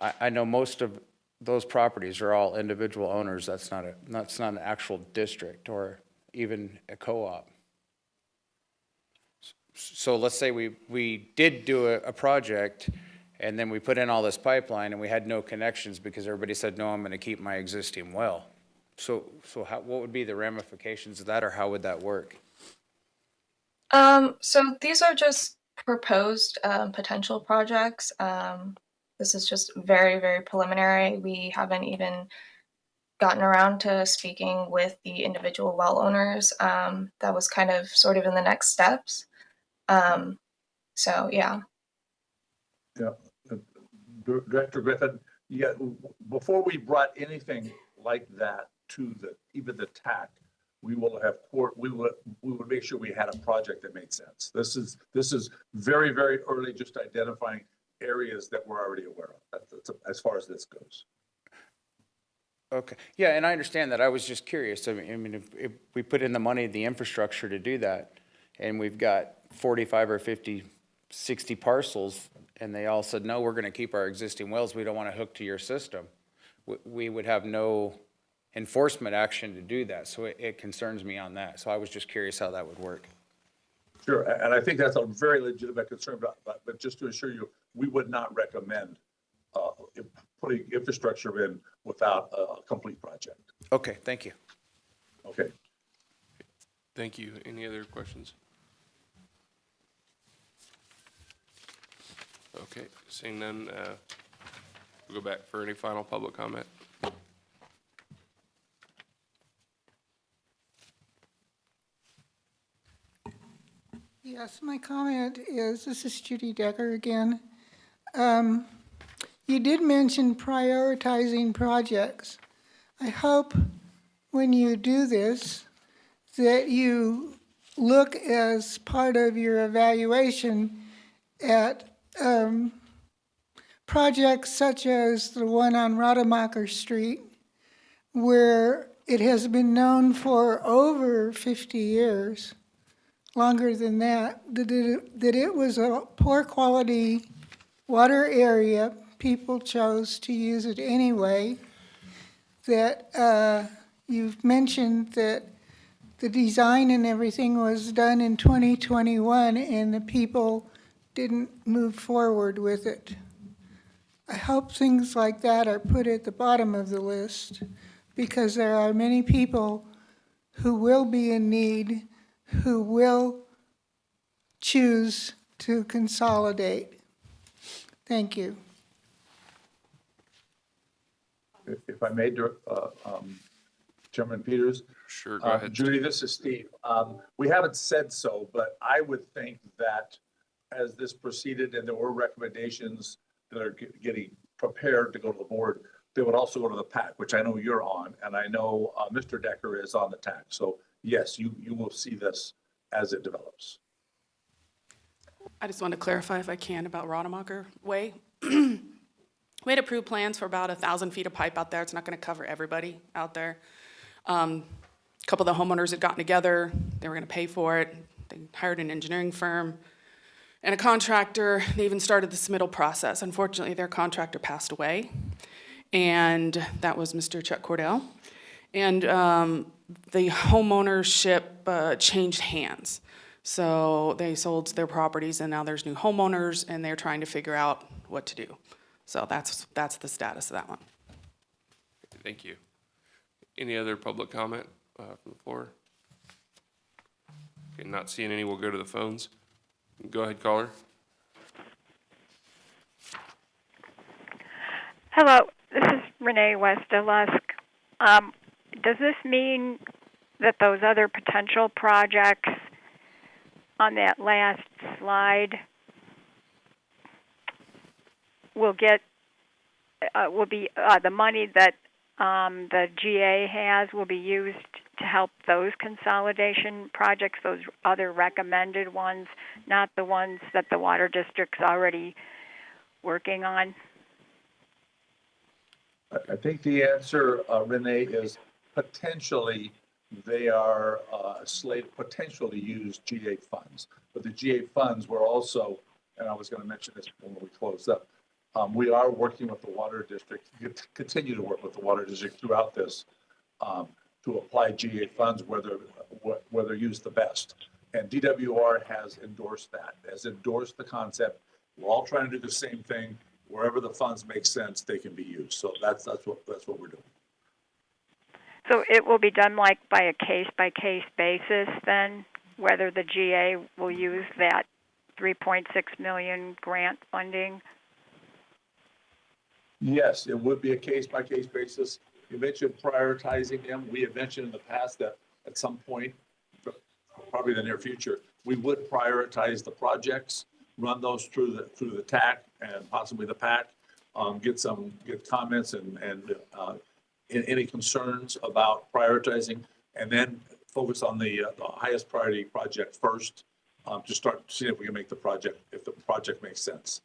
I know most of those properties are all individual owners. That's not an actual district or even a co-op. So let's say we did do a project, and then we put in all this pipeline and we had no connections because everybody said, no, I'm going to keep my existing well. So what would be the ramifications of that, or how would that work? So these are just proposed potential projects. This is just very, very preliminary. We haven't even gotten around to speaking with the individual well owners. That was kind of sort of in the next steps. So yeah. Yeah, Director Griffin, yeah, before we brought anything like that to even the TAC, we would make sure we had a project that made sense. This is very, very early, just identifying areas that we're already aware of. That's as far as this goes. Okay, yeah, and I understand that. I was just curious. I mean, if we put in the money, the infrastructure to do that, and we've got 45 or 50, 60 parcels, and they all said, no, we're going to keep our existing wells. We don't want to hook to your system. We would have no enforcement action to do that. So it concerns me on that. So I was just curious how that would work. Sure, and I think that's a very legitimate concern, but just to assure you, we would not recommend putting infrastructure in without a complete project. Okay, thank you. Okay. Thank you. Any other questions? Okay, seeing none, we'll go back for any final public comment. Yes, my comment is, this is Judy Decker again. You did mention prioritizing projects. I hope when you do this that you look as part of your evaluation at projects such as the one on Rademacher Street, where it has been known for over 50 years, longer than that, that it was a poor quality water area. People chose to use it anyway. That you've mentioned that the design and everything was done in 2021 and the people didn't move forward with it. I hope things like that are put at the bottom of the list, because there are many people who will be in need, who will choose to consolidate. Thank you. If I may, Chairman Peters. Sure, go ahead. Judy, this is Steve. We haven't said so, but I would think that as this proceeded and there were recommendations that are getting prepared to go to the board, they would also go to the PAC, which I know you're on, and I know Mr. Decker is on the TAC. So yes, you will see this as it develops. I just want to clarify, if I can, about Rademacher Way. We had approved plans for about 1,000 feet of pipe out there. It's not going to cover everybody out there. A couple of the homeowners had gotten together. They were going to pay for it. They hired an engineering firm and a contractor. They even started the submittal process. Unfortunately, their contractor passed away, and that was Mr. Chuck Cordell. And the homeownership changed hands. So they sold their properties, and now there's new homeowners, and they're trying to figure out what to do. So that's the status of that one. Thank you. Any other public comment from the floor? Okay, not seeing any, we'll go to the phones. Go ahead, caller. Hello, this is Renee West of Lusk. Does this mean that those other potential projects on that last slide will be the money that the GA has will be used to help those consolidation projects, those other recommended ones, not the ones that the water district's already working on? I think the answer, Renee, is potentially they are slated potential to use GA funds. But the GA funds were also, and I was going to mention this when we closed up, we are working with the water district, continue to work with the water district throughout this to apply GA funds where they're used the best. And DWR has endorsed that, has endorsed the concept. We're all trying to do the same thing. Wherever the funds make sense, they can be used. So that's what we're doing. So it will be done like by a case-by-case basis then, whether the GA will use that $3.6 million grant funding? Yes, it would be a case-by-case basis. You mentioned prioritizing them. We have mentioned in the past that at some point, probably the near future, we would prioritize the projects, run those through the TAC and possibly the PAC, get comments and any concerns about prioritizing, and then focus on the highest priority project first, to start to see if we can make the project, if the project makes sense.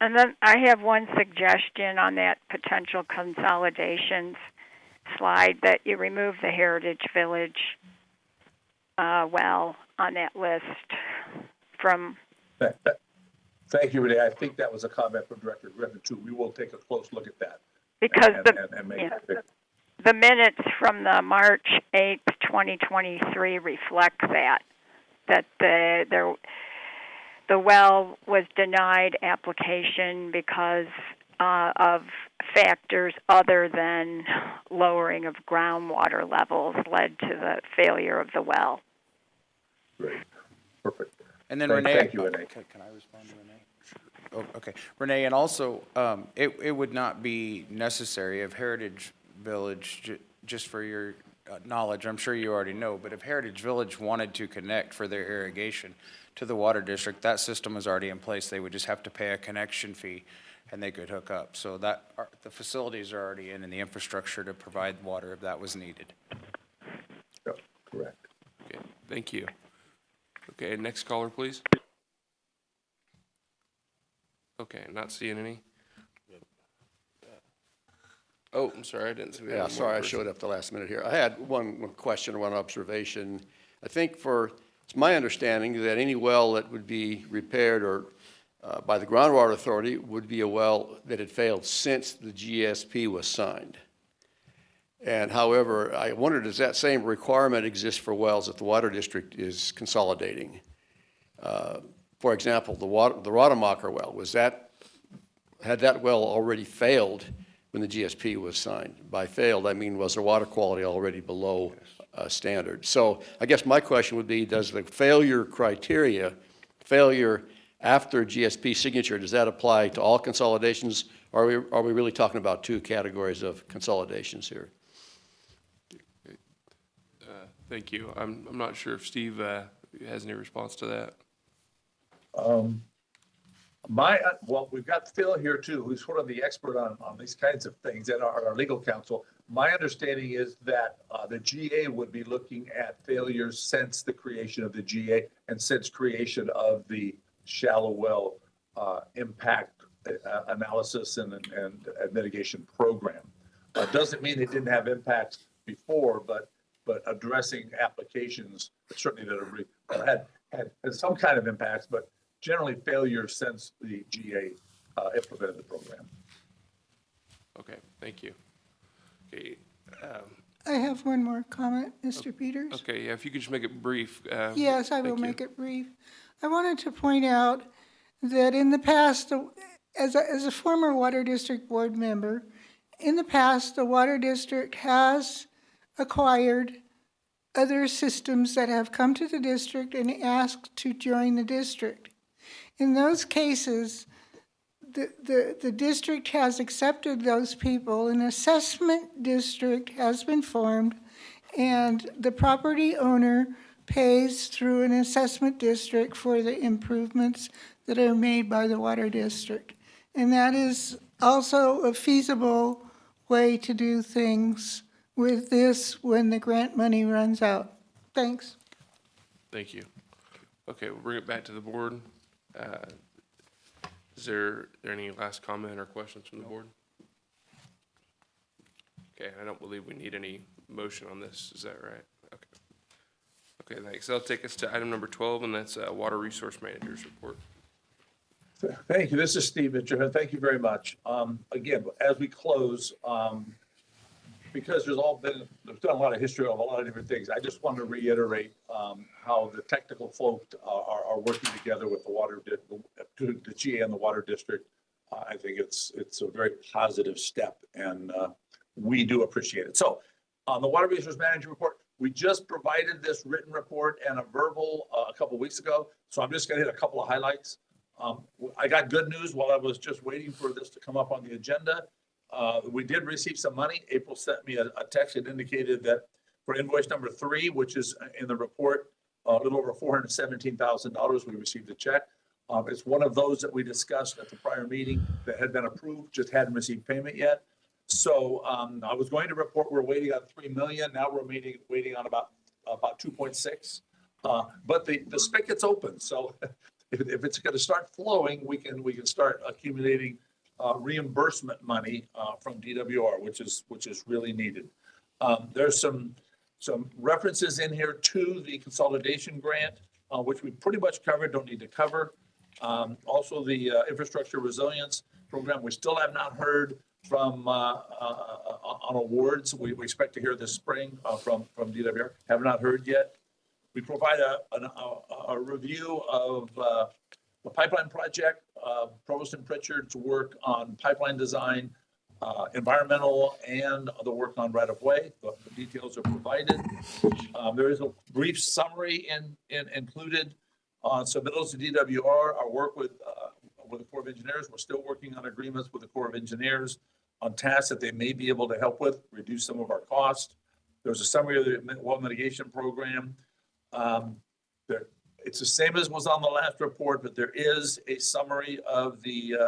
And then I have one suggestion on that potential consolidations slide, that you remove the Heritage Village well on that list from. Thank you, Renee. I think that was a comment from Director Griffin too. We will take a close look at that. Because make the minutes from the March 8th, 2023 reflect that the well was denied application because of factors other than lowering of groundwater levels led to the failure of the well. Great. Perfect. And then Thank Renee, you, Renee. can I respond to Renee? Oh, okay. Renee, and also, it would not be necessary if Heritage Village, just for your knowledge, I'm sure you already know, but if Heritage Village wanted to connect for their irrigation to the water district, that system is already in place. They would just have to pay a connection fee and they could hook up. So that, the facilities are already in and the infrastructure to provide water if that was needed. Yep, correct. Okay, thank you. Okay, next caller, please. Okay, not seeing any. Oh, I'm sorry, I didn't see that. Yeah, sorry, I showed up the last minute here. I had one question, one observation. I think it's my understanding that any well that would be repaired or by the Groundwater Authority would be a well that had failed since the GSP was signed. And however, I wonder, does that same requirement exist for wells that the Water District is consolidating? For example, the Rademacher well, had that well already failed when the GSP was signed? By failed, I mean, was the water quality already below standard? So I guess my question would be, does the failure criteria, failure after GSP signature, does that apply to all consolidations? Or are we really talking about two categories of consolidations here? Thank you. I'm not sure if Steve has any response to that. Well, we've got Phil here too, who's sort of the expert on these kinds of things, and our legal counsel. My understanding is that the GA would be looking at failures since the creation of the GA and since creation of the shallow well impact analysis and mitigation program. Doesn't mean it didn't have impacts before, but addressing applications certainly that have had some kind of impacts, but generally failure since the GA implemented the program. Okay, thank you. Okay. I have one more comment, Mr. Peters. Okay, yeah, if you could just make it brief. Yes, I will thank you. make it brief. I wanted to point out that in the past, as a former Water District Board member, in the past, the Water District has acquired other systems that have come to the district and asked to join the district. In those cases, the district has accepted those people. An assessment district has been formed, and the property owner pays through an assessment district for the improvements that are made by the water district. And that is also a feasible way to do things with this when the grant money runs out. Thanks. Thank you. Okay, we'll bring it back to the board. Is there any last comment or questions from the board? Okay, I don't believe we need any motion on this. Is that right? Okay. Okay, thanks. That'll take us to item number 12, and that's Water Resource Manager's report. Thank you. This is Steve Mitchell. Thank you very much. Again, as we close, because there's done a lot of history of a lot of different things, I just want to reiterate how the technical folk are working together with the GA and the Water District. I think it's a very positive step, and we do appreciate it. So on the Water Resource Manager report, we just provided this written report and a verbal a couple weeks ago. So I'm just going to hit a couple of highlights. I got good news while I was just waiting for this to come up on the agenda. We did receive some money. April sent me a text that indicated that for invoice number 3, which is in the report, a little over $417,000, we received a check. It's one of those that we discussed at the prior meeting that had been approved, just hadn't received payment yet. So I was going to report we're waiting on $3 million. Now we're waiting on about 2.6. But the spigot's open. So if it's going to start flowing, we can start accumulating reimbursement money from DWR, which is really needed. There's some references in here to the consolidation grant, which we pretty much covered, don't need to cover. Also the infrastructure resilience program, we still have not heard from on awards. We expect to hear this spring from DWR. Have not heard yet. We provide a review of the pipeline project, Provost and Pritchard's work on pipeline design, environmental, and the work on right-of-way. The details are provided. There is a brief summary included on submittals to DWR, our work with the Corps of Engineers. We're still working on agreements with the Corps of Engineers on tasks that they may be able to help with, reduce some of our costs. There's a summary of the well mitigation program. It's the same as was on the last report, but there is a summary of the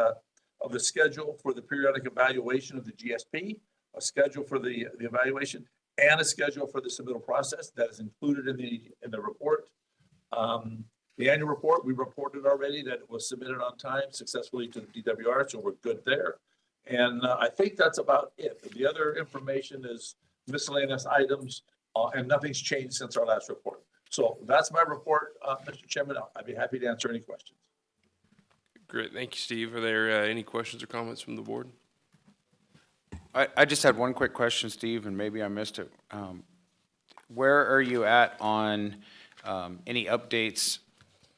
schedule for the periodic evaluation of the GSP, a schedule for the evaluation, and a schedule for the submittal process that is included in the report. The annual report, we reported already that it was submitted on time successfully to the DWR, so we're good there. And I think that's about it. The other information is miscellaneous items, and nothing's changed since our last report. So that's my report, Mr. Chairman. I'd be happy to answer any questions. Great, thank you, Steve. Are there any questions or comments from the board? I just had one quick question, Steve, and maybe I missed it. Where are you at on any updates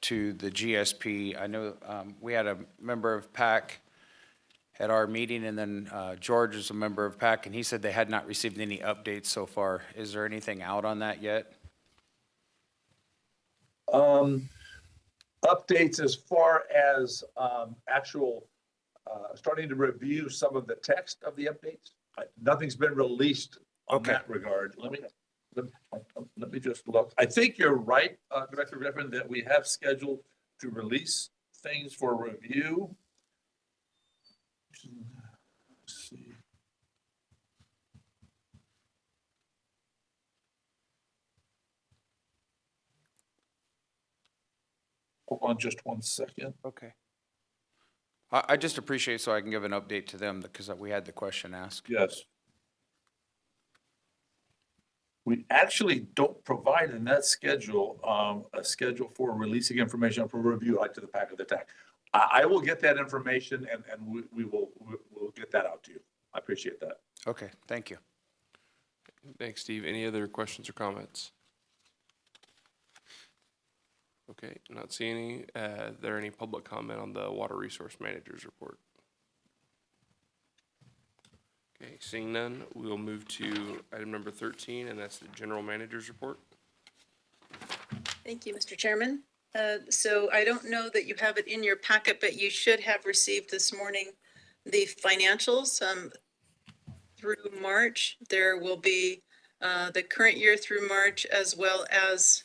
to the GSP? I know we had a member of PAC at our meeting, and then George is a member of PAC, and he said they had not received any updates so far. Is there anything out on that yet? Updates as far as actual starting to review some of the text of the updates. Nothing's been released on that regard. Let me just look. I think you're right, Director Griffin, that we have scheduled to release things for review. Let's see. Hold on just one second. Okay. I just appreciate so I can give an update to them because we had the question asked. Yes. We actually don't provide in that schedule a schedule for releasing information for review like to the PAC of the TAC. I will get that information and we'll get that out to you. I appreciate that. Okay, thank you. Thanks, Steve. Any other questions or comments? Okay, not seeing any. There any public comment on the Water Resource Manager's report? Okay, seeing none, we'll move to item number 13, and that's the general manager's report. Thank you, Mr. Chairman. So I don't know that you have it in your packet, but you should have received this morning the financials through March. There will be the current year through March, as well as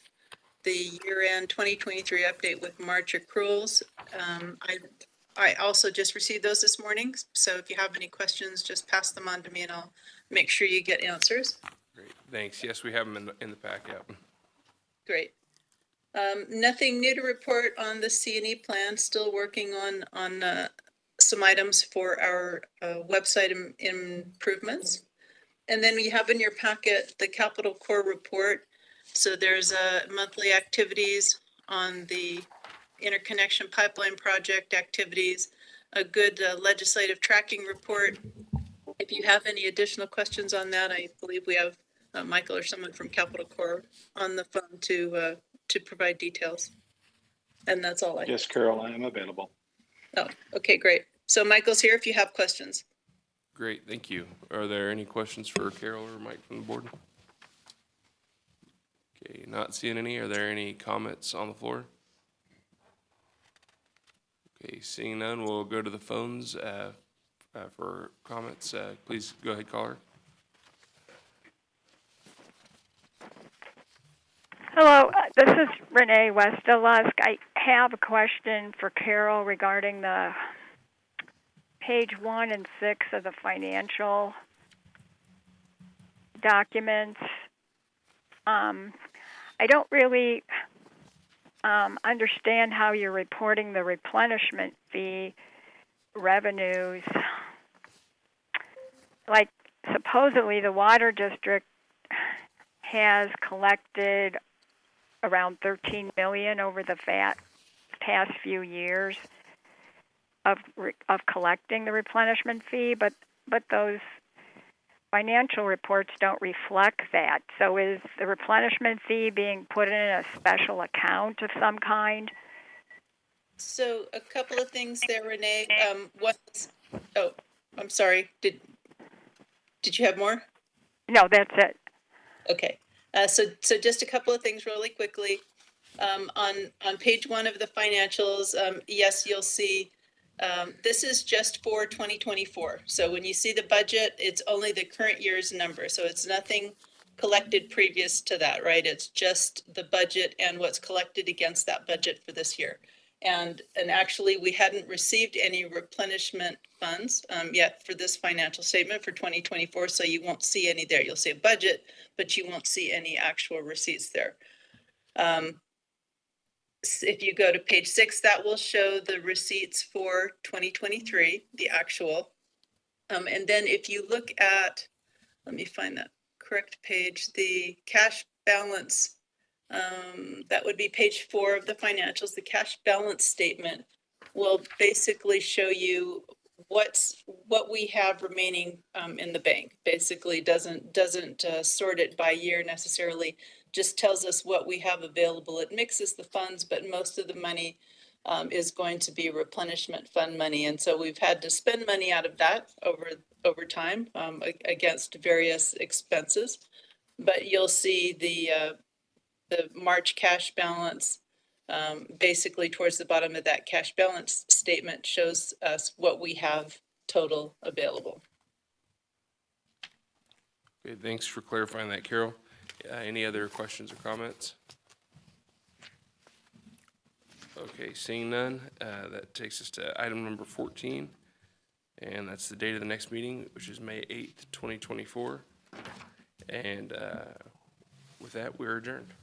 the year-end 2023 update with March accruals. I also just received those this morning, so if you have any questions, just pass them on to me and I'll make sure you get answers. Great, thanks. Yes, we have them in the packet. Great. Nothing new to report on the C&E plan. Still working on some items for our website improvements. And then we have in your packet the Capital Core report. So there's monthly activities on the interconnection pipeline project activities, a good legislative tracking report. If you have any additional questions on that, I believe we have Michael or someone from Capital Core on the phone to provide details. And that's all I have. Yes, Carol, I am available. Oh, okay, great. So Michael's here if you have questions. Great, thank you. Are there any questions for Carol or Mike from the board? Okay, not seeing any. Are there any comments on the floor? Okay, seeing none, we'll go to the phones for comments. Please go ahead, caller. Hello, this is Renee Westelusk. I have a question for Carol regarding the page 1 and 6 of the financial documents. I don't really understand how you're reporting the replenishment fee revenues. Like, supposedly the water district has collected around $13 million over the past few years of collecting the replenishment fee, but those financial reports don't reflect that. So is the replenishment fee being put in a special account of some kind? So a couple of things there, Renee. Oh, I'm sorry. Did you have more? No, that's it. Okay. So just a couple of things really quickly. On page 1 of the financials, yes, you'll see this is just for 2024. So when you see the budget, it's only the current year's number. So it's nothing collected previous to that, right? It's just the budget and what's collected against that budget for this year. And actually, we hadn't received any replenishment funds yet for this financial statement for 2024, so you won't see any there. You'll see a budget, but you won't see any actual receipts there. If you go to page 6, that will show the receipts for 2023, the actual. And then if you look at, let me find that correct page, the cash balance, that would be page 4 of the financials. The cash balance statement will basically show you what we have remaining in the bank. Basically doesn't sort it by year necessarily, just tells us what we have available. It mixes the funds, but most of the money is going to be replenishment fund money. And so we've had to spend money out of that over time against various expenses. But you'll see the March cash balance, basically towards the bottom of that cash balance statement shows us what we have total available. Okay, thanks for clarifying that, Carol. Any other questions or comments? Okay, seeing none, that takes us to item number 14, and that's the date of the next meeting, which is May 8th, 2024. And with that, we're adjourned.